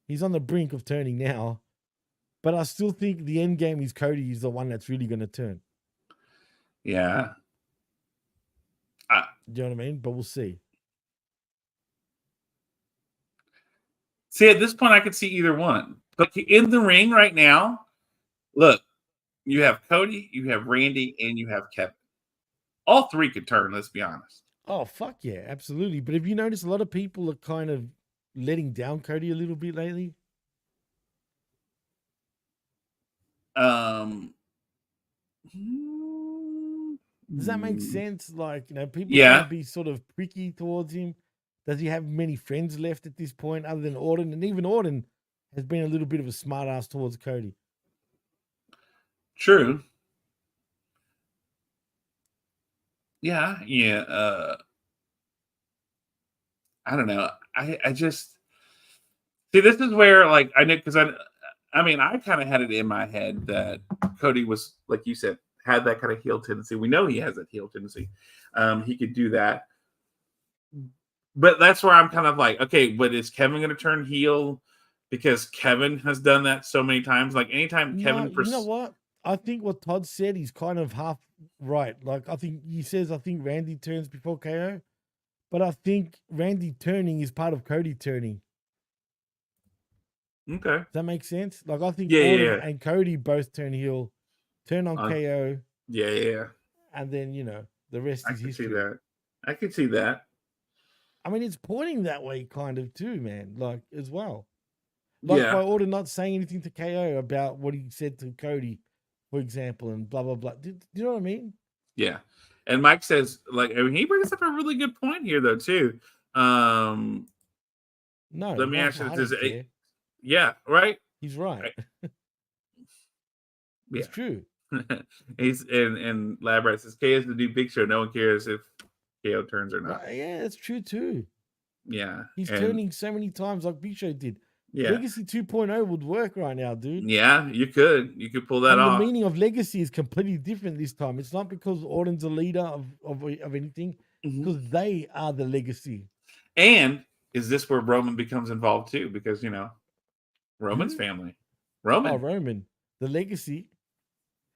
He's on the brink of turning now. But I still think the end game is Cody is the one that's really going to turn. Yeah. Do you know what I mean? But we'll see. See, at this point, I could see either one. But in the ring right now, look, you have Cody, you have Randy, and you have Kevin. All three could turn, let's be honest. Oh, fuck yeah, absolutely. But have you noticed a lot of people are kind of letting down Cody a little bit lately? Does that make sense? Like, people can be sort of pricky towards him. Does he have many friends left at this point other than Orton? And even Orton has been a little bit of a smart ass towards Cody. True. Yeah. I don't know. I just see, this is where, like, I know, because I mean, I kind of had it in my head that Cody was, like you said, had that kind of heel tendency. We know he has that heel tendency. He could do that. But that's where I'm kind of like, okay, but is Kevin going to turn heel because Kevin has done that so many times? Like, anytime Kevin... You know what? I think what Todd said is kind of half right. Like, I think Randy turns before KO. But I think Randy turning is part of Cody turning. Okay. Does that make sense? Like, I think Orton and Cody both turn heel, turn on KO. Yeah. And then, the rest is history. I could see that. I mean, it's pointing that way kind of too, man, like, as well. Like, by Orton not saying anything to KO about what he said to Cody, for example, and blah, blah, blah. Do you know what I mean? Yeah. And Mike says, like, I mean, he brings up a really good point here, though, too. No. Let me ask you this. Yeah, right? He's right. It's true. He's and Labrat says, KO is the new Big Show. No one cares if KO turns or not. Yeah, that's true, too. Yeah. He's turning so many times like Big Show did. Yeah. Legacy 2.0 would work right now, dude. Yeah, you could pull that And off. the meaning of legacy is completely different this time. It's not because Orton's a leader of anything, Mhm. because they are the legacy. And is this where Roman becomes involved too? Because Roman's Who? family. Oh, Roman. Roman, the legacy.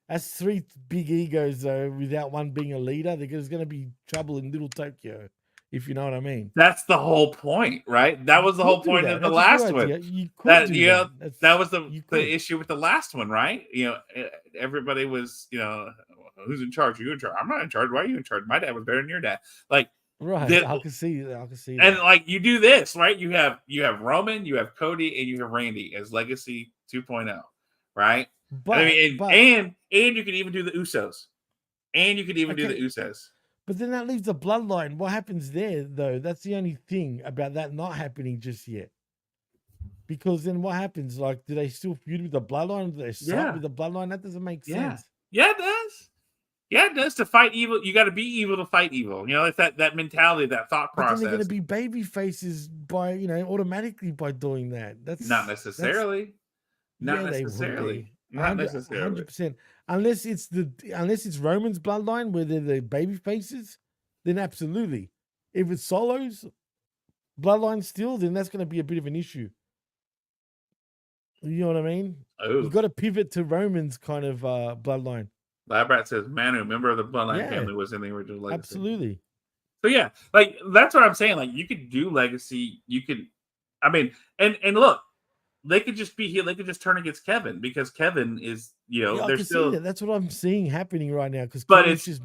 That's 3 big egos though. Without one being a leader, there's going to be trouble in Little Tokyo, if you know what I mean. That's the whole point, right? That was the You whole could do point that. of the That's a good last idea. one. You could That do that that. that was You the could. issue with the last one, right? Everybody was, who's in charge? Are you in charge? I'm not in charge. Why are you in charge? My dad was better than your dad. Like, Right. the- I can see that. I can see and that. like you do this, right? You have Roman, you have Cody, and you have Randy as Legacy 2.0, right? But, I mean, but, and you could even do the Usos, and you could even do the Okay. Usos. but then that leaves the bloodline. What happens there, though? That's the only thing about that not happening just yet. Because then what happens? Like, do they still feud with the bloodline? Do they start Yeah. with the bloodline? That doesn't make Yeah. sense. Yeah, it does. Yeah, it does. To fight evil, you got to be evil to fight evil. It's that mentality, that thought But then they're process. going to be baby faces by, automatically by doing that. That's Not necessarily. Not Yeah, they necessarily. would be. Not necessarily. 100%. Unless it's Roman's bloodline where they're the baby faces, then absolutely. If it's Solo's bloodline still, then that's going to be a bit of an issue. You know what I mean? You Oh, got to pivot to Roman's kind of bloodline. Labrat says Manu, member of the Bloodline Yeah. family, was in the original Legacy. Absolutely. So yeah, like that's what I'm saying. Like you could do Legacy. You could, I mean, and look, they could just be here. They could just turn against Kevin because Kevin is, Yeah, I they're can still. see that. That's what I'm seeing happening right now. Because But Kevin's just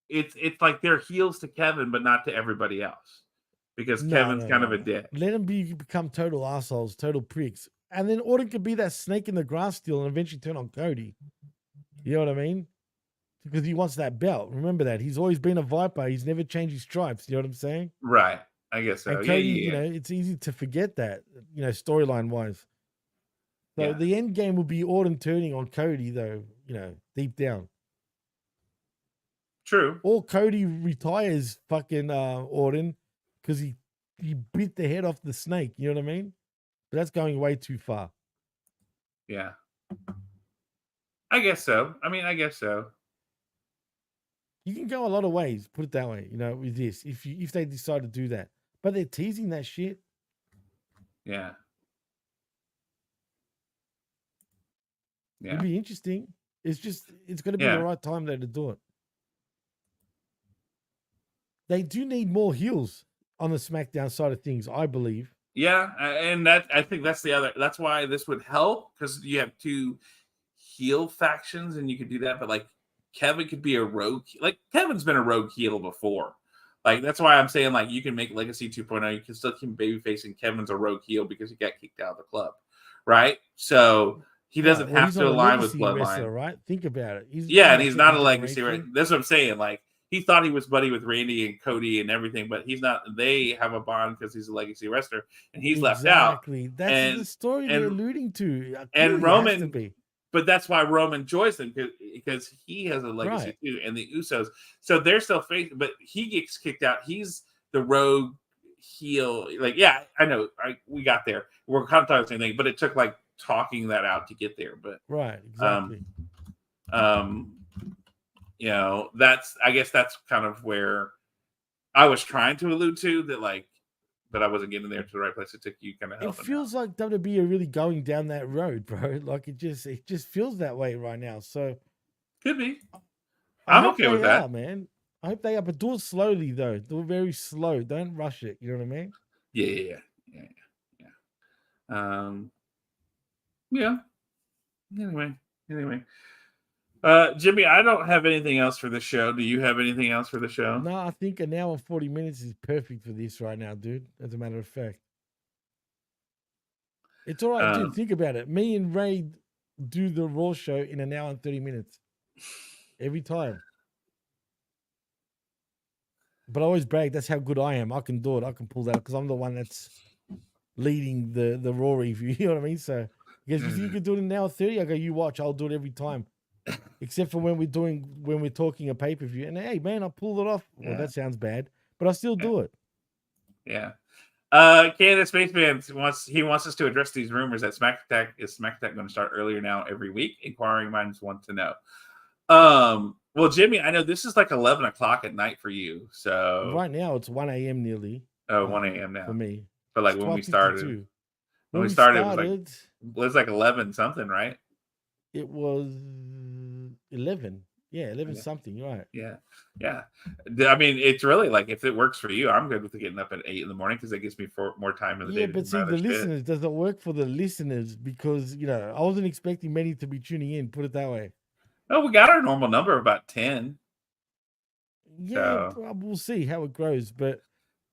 It's like they're heels to Kevin, but not to everybody else, because Kevin's kind of a dick. Let them become total assholes, total pricks. And then Orton could be that snake in the grass still and eventually turn on Cody. You know what I mean? Because he wants that belt. Remember that. He's always been a Viper. He's never changed his stripes. You know what I'm saying? Right. I guess so. And Cody, yeah. it's easy to forget that, storyline wise. So Yeah. the end game will be Orton turning on Cody, though, deep down. True. Or Cody retires fucking Orton because he bit the head off the snake. You know what I mean? But that's going way too far. Yeah. I guess so. I guess so. You can go a lot of ways, put it that way, with this, if they decide to do that. But they're teasing that shit. Yeah. Yeah. It'd be interesting. It's going to be Yeah. the right time though to do it. They do need more heels on the SmackDown side of things, I believe. Yeah, and I think that's why this would help, because you have two heel factions and you could do that, but like Kevin could be a rogue, like Kevin's been a rogue heel before. Like that's why I'm saying like you can make Legacy 2.0, you can still keep babyface and Kevin's a rogue heel because he got kicked out of the club. Right? So he doesn't Well, have he's to not a align with legacy Bloodline. wrestler, right? Think about it. And he's not a second legacy, right? generation. That's what I'm saying. Like he thought he was buddy with Randy and Cody and everything, but he's not. They have a bond because he's a legacy wrestler and he's left out. Exactly. That's And- the story they're and- alluding to. and Clearly has to Roman- be. But that's why Roman joins them, because he has a legacy Right. too, and the Usos. So they're still faithful, but he gets kicked out. He's the rogue heel. Like, yeah, I know. We got there. We're kind of talking the same thing, but it took like talking that out to get there. But Right, exactly. I guess that's kind of where I was trying to allude to that, like, but I wasn't getting there to the right place. It took you kind of It helping. feels like WWE are really going down that road, bro. Like it just feels that way right now. So Could be. I I'm hope okay with they that. are, man. I hope they are, but do it slowly though. Do it very slow. Don't rush it. You know what I mean? Yeah. Yeah. Anyway. Jimmy, I don't have anything else for the show. Do you have anything else for the show? No, I think an hour and 40 minutes is perfect for this right now, dude. As a matter of fact. It's all right, dude. Think about it. Me and Ray do the Raw show in an hour and 30 minutes. Every time. But I always brag, that's how good I am. I can do it. I can pull that because I'm the one that's leading the Raw review. You know what I mean? So, because if you can do it in an hour 30, I go, you watch, I'll do it every time. Except for when we're talking a pay-per-view. And hey, man, I pulled it off. Well, Yeah. that sounds bad, but I still do it. Yeah. Canada Spaceman wants us to address these rumors that Smack Attack going to start earlier now every week. Inquiring minds want to know. Well, Jimmy, I know this is like 11 o'clock at night for you. So Right now it's 1 a.m. nearly. 1 a.m. now for me. But like It's when we 12:52. started, it was like 11 something, right? It was 11. Yeah, 11 Yeah. something. Right. Yeah. I mean, it's really like if it works for you, I'm good with getting up at 8 in the morning because it gives me more time in the day. Yeah, to but do see, my the other shit. listeners doesn't work for the listeners because I wasn't expecting many to be tuning in. Put it that way. Oh, we got our normal number of about 10. Yeah, So- we'll see how it grows. But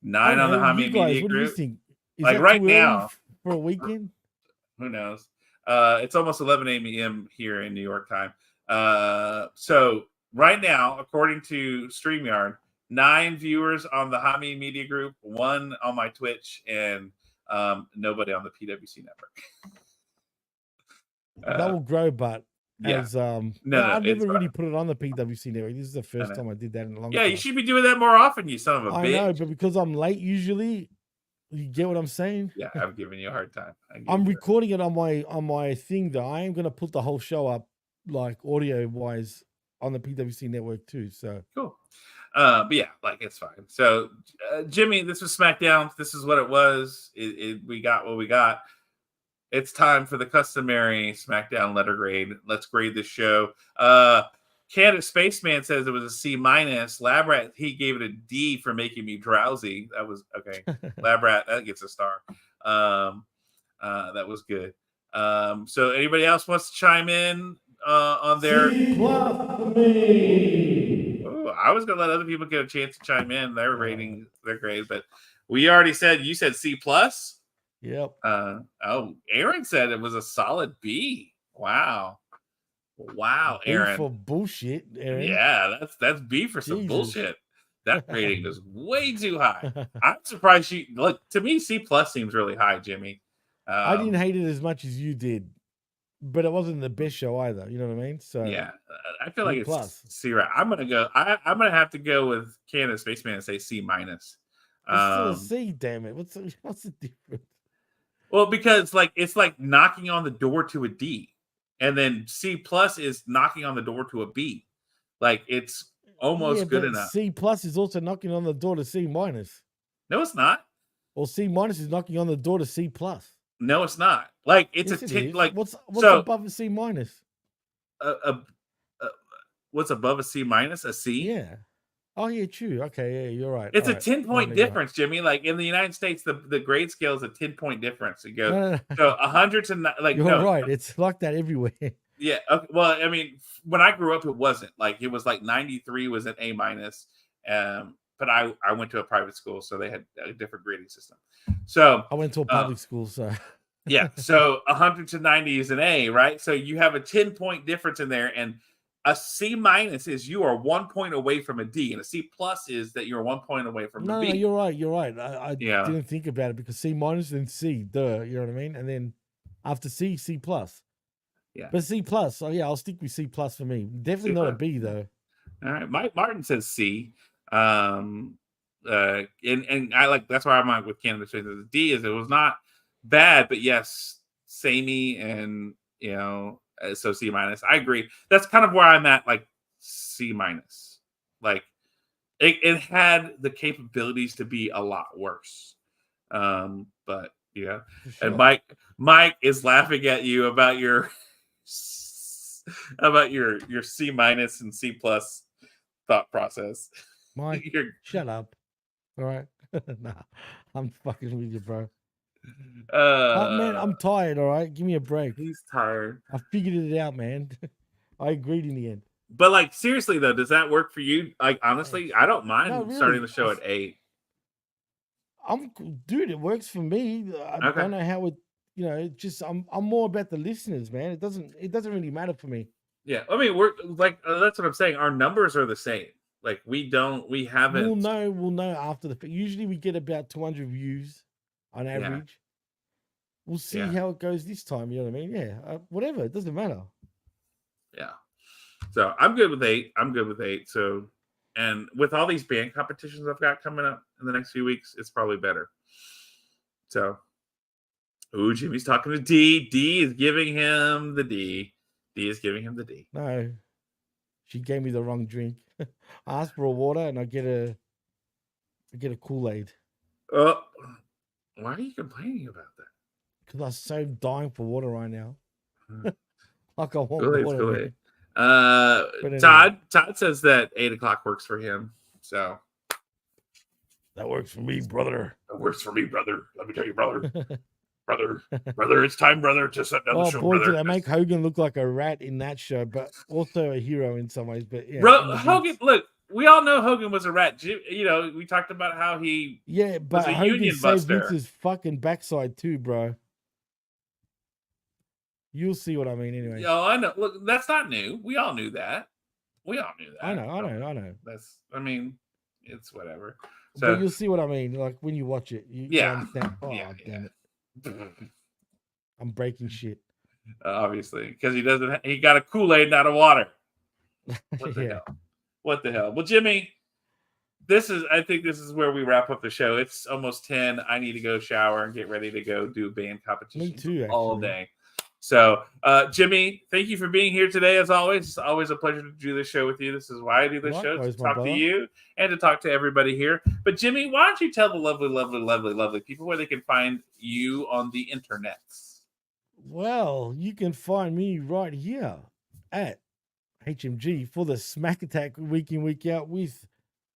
9 on the you Hami guys, Media what do you Group. think? Is Like that right too early now- for a weekend? Who knows? It's almost 11 a.m. here in New York time. So right now, according to StreamYard, 9 viewers on the Hami Media Group, 1 on my Twitch, and nobody on the PWC network. That will grow, but yeah. as No, I it's never really fine. put it on the PWC network. This is the first know. time I did that in a long Yeah, time. you should be doing that more often, you son of a I bitch. know, but because I'm late usually, you get what I'm saying? Yeah, I'm giving you a hard time. I'm recording it on my thing though. I am gonna put the whole show up like audio wise on the PWC network too. So Cool. But yeah, like it's fine. So Jimmy, this was SmackDown. This is what it was. We got what we got. It's time for the customary SmackDown letter grade. Let's grade this show. Canada Spaceman says it was a C-. Labrat, he gave it a D for making me drowsy. That was okay. Labrat, that gets a star. That was good. So anybody else wants to chime in on their I was gonna let other people get a chance to chime in their rating, their grade, but we already said you said C+. Yep. Aaron said it was a solid B. Wow, B Aaron. for bullshit, Aaron. Yeah, that's B for some Jesus. bullshit. That rating is way too high. I'm surprised you look. To me, C+ seems really high, Jimmy. I didn't hate it as much as you did, but it wasn't the best show either. You know what I mean? So Yeah, I feel like B+. it's C. Right, I'm gonna have to go with Canada Spaceman and say C-. it's still a C. Damn it! What's the difference? Well, because like it's like knocking on the door to a D, and then C+ is knocking on the door to a B. Like it's almost good but enough. C+ is also knocking on the door to C-. No, it's not. Or C- is knocking on the door to C+. No, it's not. Like it's Yes, a it 10. is. Like what's so- above a C-? What's above a C-? A C. Yeah. Oh yeah, true. Okay, yeah, you're right. It's All a right. 10-point No, you're right. difference, Jimmy. Like in the United States, the grade scale is a 10-point difference. It goes No. so 100 to like You're no, right. It's like that everywhere. Yeah. Okay, well, I mean, when I grew up, it wasn't like it was like 93 was an A-. But I went to a private school, so they had a different grading system. So I went to a public school, so yeah, so 100 to 90 is an A, right? So you have a 10-point difference in there, and a C- is you are 1 point away from a D, and a C+ is that you're 1 point away from no, a B. no, you're right. You're right. I Yeah. didn't think about it because C- then C, duh. You know what I mean? And then after C+. Yeah. But C+. Oh yeah, I'll stick with C+ for me. Definitely not a B though. All right, Mike Martin says C. And I like that's why I'm like with Canada. The D is it was not bad, but yes, samey and so C-. I agree. That's kind of where I'm at, like C-. Like it had the capabilities to be a lot worse. But yeah. For sure. And Mike is laughing at you about your C- and C+ thought process. Mike, You're, shut up. All right. Nah, I'm fucking with you, bro. Man, I'm tired. All right, give me a break. he's tired. I figured it out, man. I agreed in the end. But like seriously though, does that work for you? Like honestly, I don't mind No, really. starting the show at 8. Dude, it works for me. I Okay. don't know how it. It's just I'm more about the listeners, man. It doesn't really matter for me. Yeah, I mean we're like that's what I'm saying. Our numbers are the same. Like we haven't. We'll know after the. Usually we get about 200 views on average. We'll see Yeah. how it goes this time. You know what I mean? Yeah, whatever. It doesn't matter. Yeah. So I'm good with 8. So, and with all these band competitions I've got coming up in the next few weeks, it's probably better. So, ooh, Jimmy's talking to D. D is giving him the D. D is giving him the D. No, she gave me the wrong drink. I asked for a water and I get a Kool-Aid Oh, why are you complaining about that? because I'm so dying for water right now. Like I want Kool-Aid's water. Kool-Aid. man. But anyway. Todd says that 8 o'clock works for him. So That works for me, brother. it works for me, brother. Let me tell you, brother. brother, it's time, brother, to set down the Oh show, boy, brother. did they make Hogan look like a rat in that show, but also a hero in some ways. But yeah, in Bro, the Hogan, beats. look, we all know Hogan was a rat. You know, we talked about how he Yeah, but a Hogan union saved buster. Vince's fucking backside too, bro. You'll see what I mean anyway. Oh, I know. Look, that's not new. We all knew that. We all knew that. I know. That's, I mean, it's whatever. But So, you'll see what I mean. Like when you watch it, you Yeah. understand. Oh, Yeah, damn it. I'm breaking shit. obviously, because he got a Kool-Aid, not a water. What the Yeah. hell? What the hell? Well, Jimmy, I think this is where we wrap up the show. It's almost 10. I need to go shower and get ready to go do band competitions too, all actually. day. So, Jimmy, thank you for being here today. As always, it's always a pleasure to do this show with you. This is why I do this show, to Likewise, my talk to brother. you and to talk to everybody here. But Jimmy, why don't you tell the lovely people where they can find you on the internet? Well, you can find me right here at HMG for the Smack Attack week in, week out with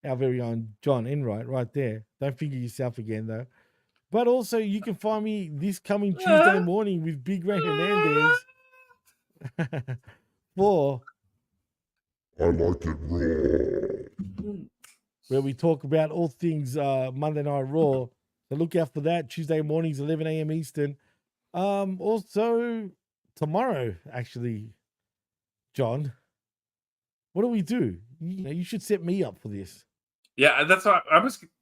our very own John Enright right there. Don't figure yourself again, though. But also, you can find me this coming Tuesday morning with Big Ray Hernandez for I like it raw. where we talk about all things Monday Night Raw. So look out for that. Tuesday mornings, 11 a.m. Eastern. Also, tomorrow, actually, John, what do we do? You should set me up for this. Yeah, that's why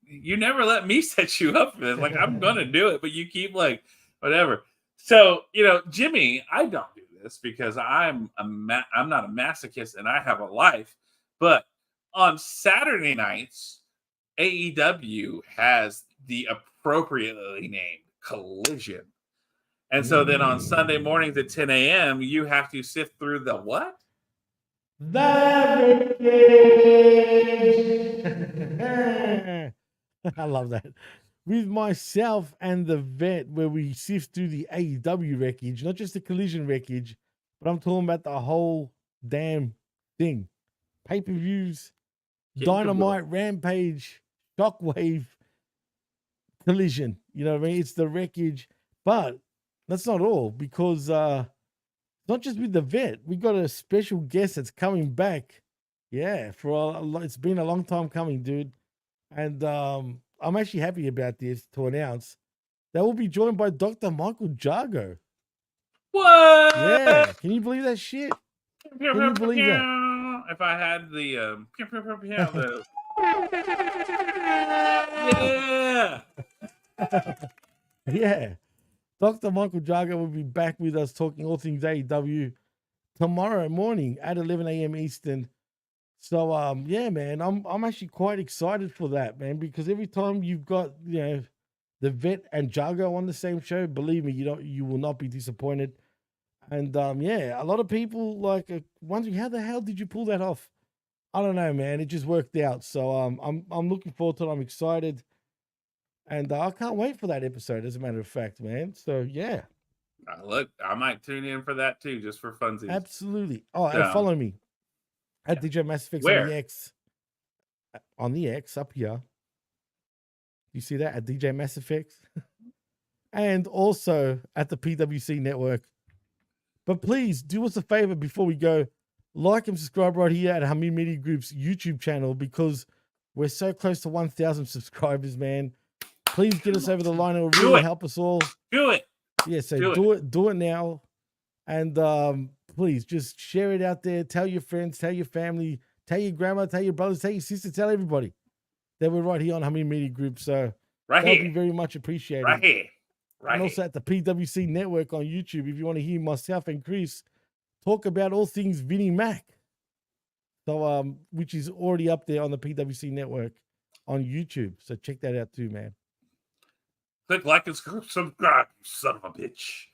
you never let me set you up for this. Like, I'm gonna do it, but you keep like whatever. So, Jimmy, I don't do this because I'm not a masochist and I have a life. But on Saturday nights, AEW has the appropriately named Collision. And so then on Sunday mornings at 10 a.m., you have to sift through the what? I love that. With myself and the vet, where we sift through the AEW wreckage, not just the Collision wreckage, but I'm talking about the whole damn thing. Pay-per-views, Dynamite, Rampage, Shockwave, Collision. You know what I mean? It's the wreckage. But that's not all, because not just with the vet, we got a special guest that's coming back. Yeah, it's been a long time coming, dude. And I'm actually happy about this to announce that we'll be joined by Dr. Michael Jargo. What? Yeah, can you believe that shit? Can you believe that? If I had the yeah. Yeah. Dr. Michael Jargo will be back with us talking all things AEW tomorrow morning at 11 a.m. Eastern. So yeah, man, I'm actually quite excited for that, man, because every time you've got, the vet and Jargo on the same show, believe me, you will not be disappointed. And yeah, a lot of people wondering how the hell did you pull that off? I don't know, man. It just worked out. So I'm looking forward to it. I'm excited. And I can't wait for that episode, as a matter of fact, man. So yeah. Look, I might tune in for that too, just for funsies. Absolutely. Oh, and follow me at DJ Mass Effects Where? on the X. On the X up here. You see that at DJ Mass Effects? And also at the PWC Network. But please do us a favor before we go. Like and subscribe right here at Hamid Media Group's YouTube channel, because we're so close to 1,000 subscribers, man. Please get us over the line. It will really help us all. Do it. Yeah, so do it now. And please just share it out there. Tell your friends, tell your family, tell your grandma, tell your brothers, tell your sisters, tell everybody that we're right here on Hamid Media Group. So that'll be very much appreciated. Right here. And also at the PWC Network on YouTube, if you want to hear myself and Chris talk about all things Vinnie Mac. So which is already up there on the PWC Network on YouTube. So check that out too, man. Click like and subscribe, you son of a bitch.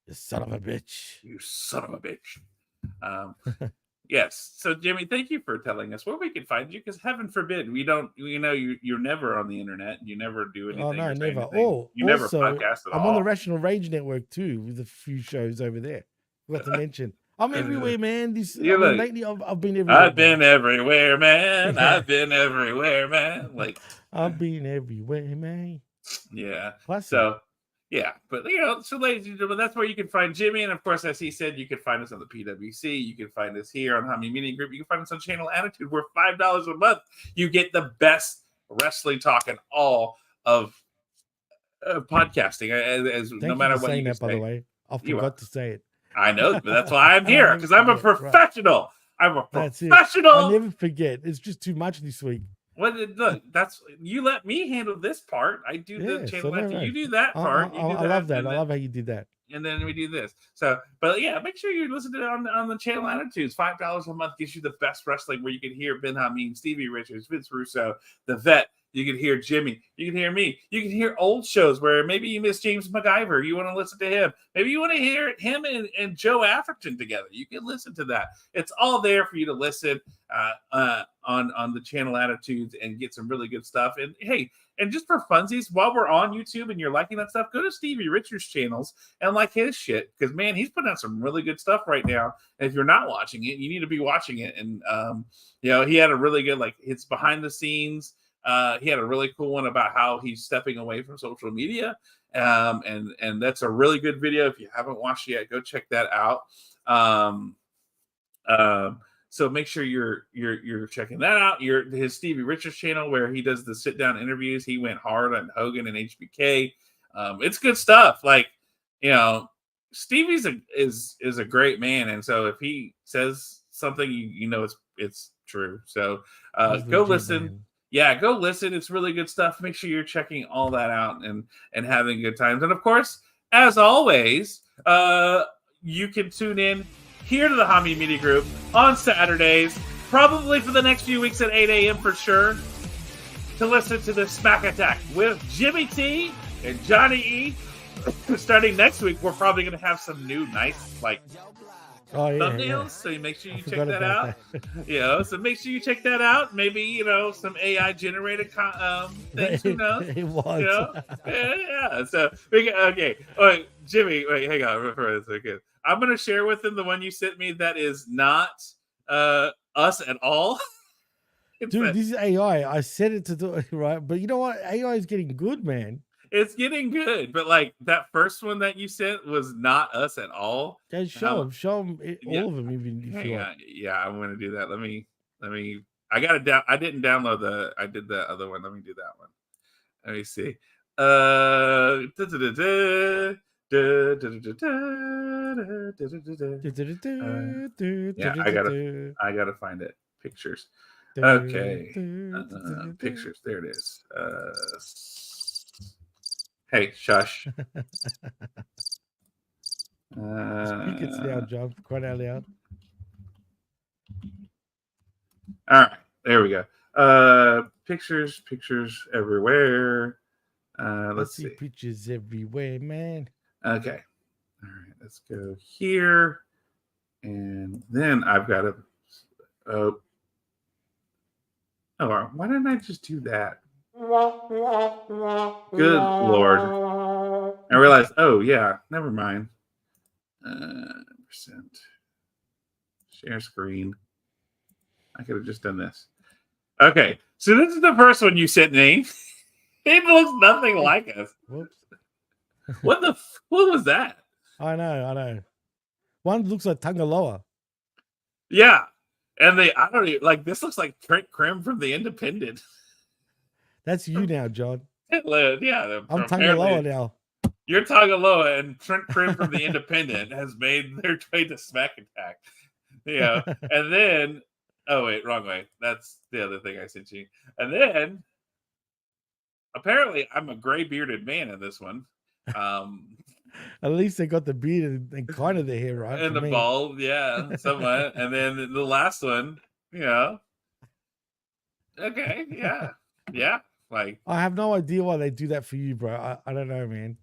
You son of a bitch. You son of a bitch. Yes. So, Jimmy, thank you for telling us where we can find you. Because heaven forbid we don't. You know, you're never on the internet. You never do anything. Oh no, or say never. anything. Oh, you never also, podcast at I'm all. on the Rational Rage Network too, with a few shows over there. Forgot to mention. I'm everywhere, man. Lately, I've been everywhere. I've been everywhere, man. I've been everywhere, man. Like I've been everywhere, man. Yeah. Classic. So, yeah. But, you know, so ladies and gentlemen, that's where you can find Jimmy. And, of course, as he said, you can find us on the PWC. You can find us here on Hami Media Group. You can find us on Channel Attitude. We're $5 a month. You get the best wrestling talk in all of podcasting. No matter what you that, say. by the way. I forgot to say it. I know, but that's why I'm here, because I'm a professional. Right. I'm a professional. I'll never forget. It's just too much this week. Well, look, that's you let me handle this part. I do the channel. You do that part. I love that. I love how you did that. And then we do this. So, but yeah, make sure you listen to it on the channel Attitudes. $5 a month gives you the best wrestling, where you can hear Ben Hameen, Stevie Richards, Vince Russo, The Vet. You can hear Jimmy. You can hear me. You can hear old shows where maybe you miss James MacGyver. You want to listen to him. Maybe you want to hear him and Joe Atherton together. You can listen to that. It's all there for you to listen on the channel Attitudes and get some really good stuff. And hey, and just for funsies, while we're on YouTube and you're liking that stuff, go to Stevie Richards' channels and like his shit, because man, he's putting out some really good stuff right now. And if you're not watching it, you need to be watching it. And you know, he had a really good, like, it's behind the scenes. He had a really cool one about how he's stepping away from social media. And that's a really good video. If you haven't watched it yet, go check that out. So make sure you're checking that out. His Stevie Richards channel, where he does the sit down interviews. He went hard on Hogan and HBK. It's good stuff. Like, you know, Stevie's is a great man, and so if he says something, you know it's true. So go listen. Man. Yeah, go listen. It's really good stuff. Make sure you're checking all that out and having good times. And of course, as always, you can tune in here to the Hami Media Group on Saturdays, probably for the next few weeks at 8 a.m. for sure, to listen to the Smack Attack with Jimmy T and Johnny E. Starting next week, we're probably going to have some new nice, like, thumbnails, so you make sure you check that out. You know, so make sure you check that out. Maybe, you know, some AI generated things. Who knows? It was. You know? Yeah. So okay. All right, Jimmy. Wait, hang on. For a second. I'm gonna share with him the one you sent me that is not us at all. Dude, this is AI. I said it to do right, but you know what? AI is getting good, man. It's getting good, but like that first one that you sent was not us at all. Guys, show them all of them. Even if you want. Yeah, I'm gonna do that. Let me. I got it down. I didn't download I did the other one. Let me do that one. Let me see. Yeah, I gotta find it. Pictures. Okay. Pictures. There it is. Hey, shush. Speak it now, John. Quite out loud. All right, there we go. Pictures everywhere. Let's see. Pictures everywhere, man. Okay. All right, let's go here. And then I've got to. Oh, why didn't I just do that? Good Lord. I realized, oh, yeah, never mind. Percent. Share screen. I could have just done this. Okay, so this is the first one you sent me. It looks nothing like us. Whoops. What was that? I know. One looks like Tangaloa. Yeah. And I don't even, like, this looks like Trent Krim from The Independent. That's you now, John. Yeah. I'm Tangaloa now. You're Tangaloa, and Trent Krim from The Independent has made their way to Smack Attack. Yeah. And then, oh, wait, wrong way. That's the other thing I sent you. And then, apparently, I'm a gray bearded man in this one. At least they got the beard and kind of the hair, right? And the bald, yeah, somewhat. And then the last one, you know. Okay, yeah. Like, I have no idea why they do that for you, bro. I don't know, man.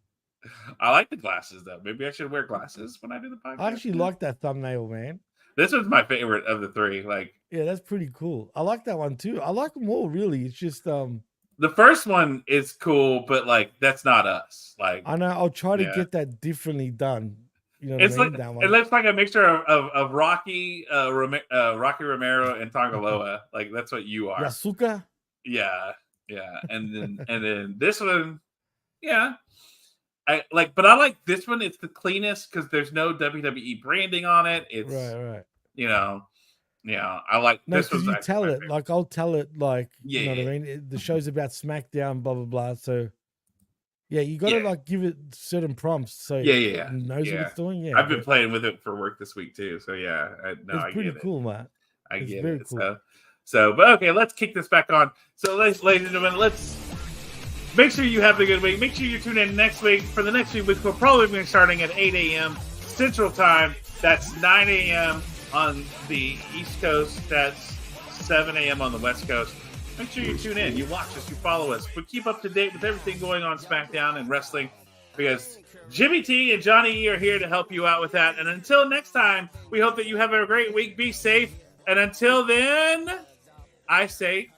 I like the glasses though. Maybe I should wear glasses when I do the podcast. I actually like that thumbnail, man. This one's my favorite of the three. Like, Yeah, that's pretty cool. I like that one too. I like them all, really. It's just the first one is cool, but like that's not us. Like, I know I'll try to Yeah. get that differently done. You know what it's I mean? like That it one. looks like a mixture of Rocky, Rocky Romero, and Tongaloa. Like that's what you are. Yasuka? Yeah, and then this one, yeah. I like this one. It's the cleanest because there's no WWE branding on it. It's Right. I like No, this because one's you actually tell my it. favorite. Like I'll tell it like Yeah, you know what yeah. I mean? The show's about SmackDown, blah blah blah. So yeah, you gotta Yeah. like give it certain prompts so Yeah. it knows Yeah. what it's doing. Yeah. I've been but playing with it for work this week too. So yeah, I it's pretty get cool, man. I It's get very it. cool. So, but okay, let's kick this back on. So, ladies and gentlemen, let's make sure you have a good week. Make sure you tune in next week. For the next few weeks, we'll probably be starting at 8 a.m. Central Time. That's 9 a.m. on the East Coast. That's 7 a.m. on the West Coast. Make sure you tune in. You watch us. You follow us. But keep up to date with everything going on SmackDown and wrestling because Jimmy T and Johnny E are here to help you out with that. And until next time, we hope that you have a great week. Be safe. And until then, I say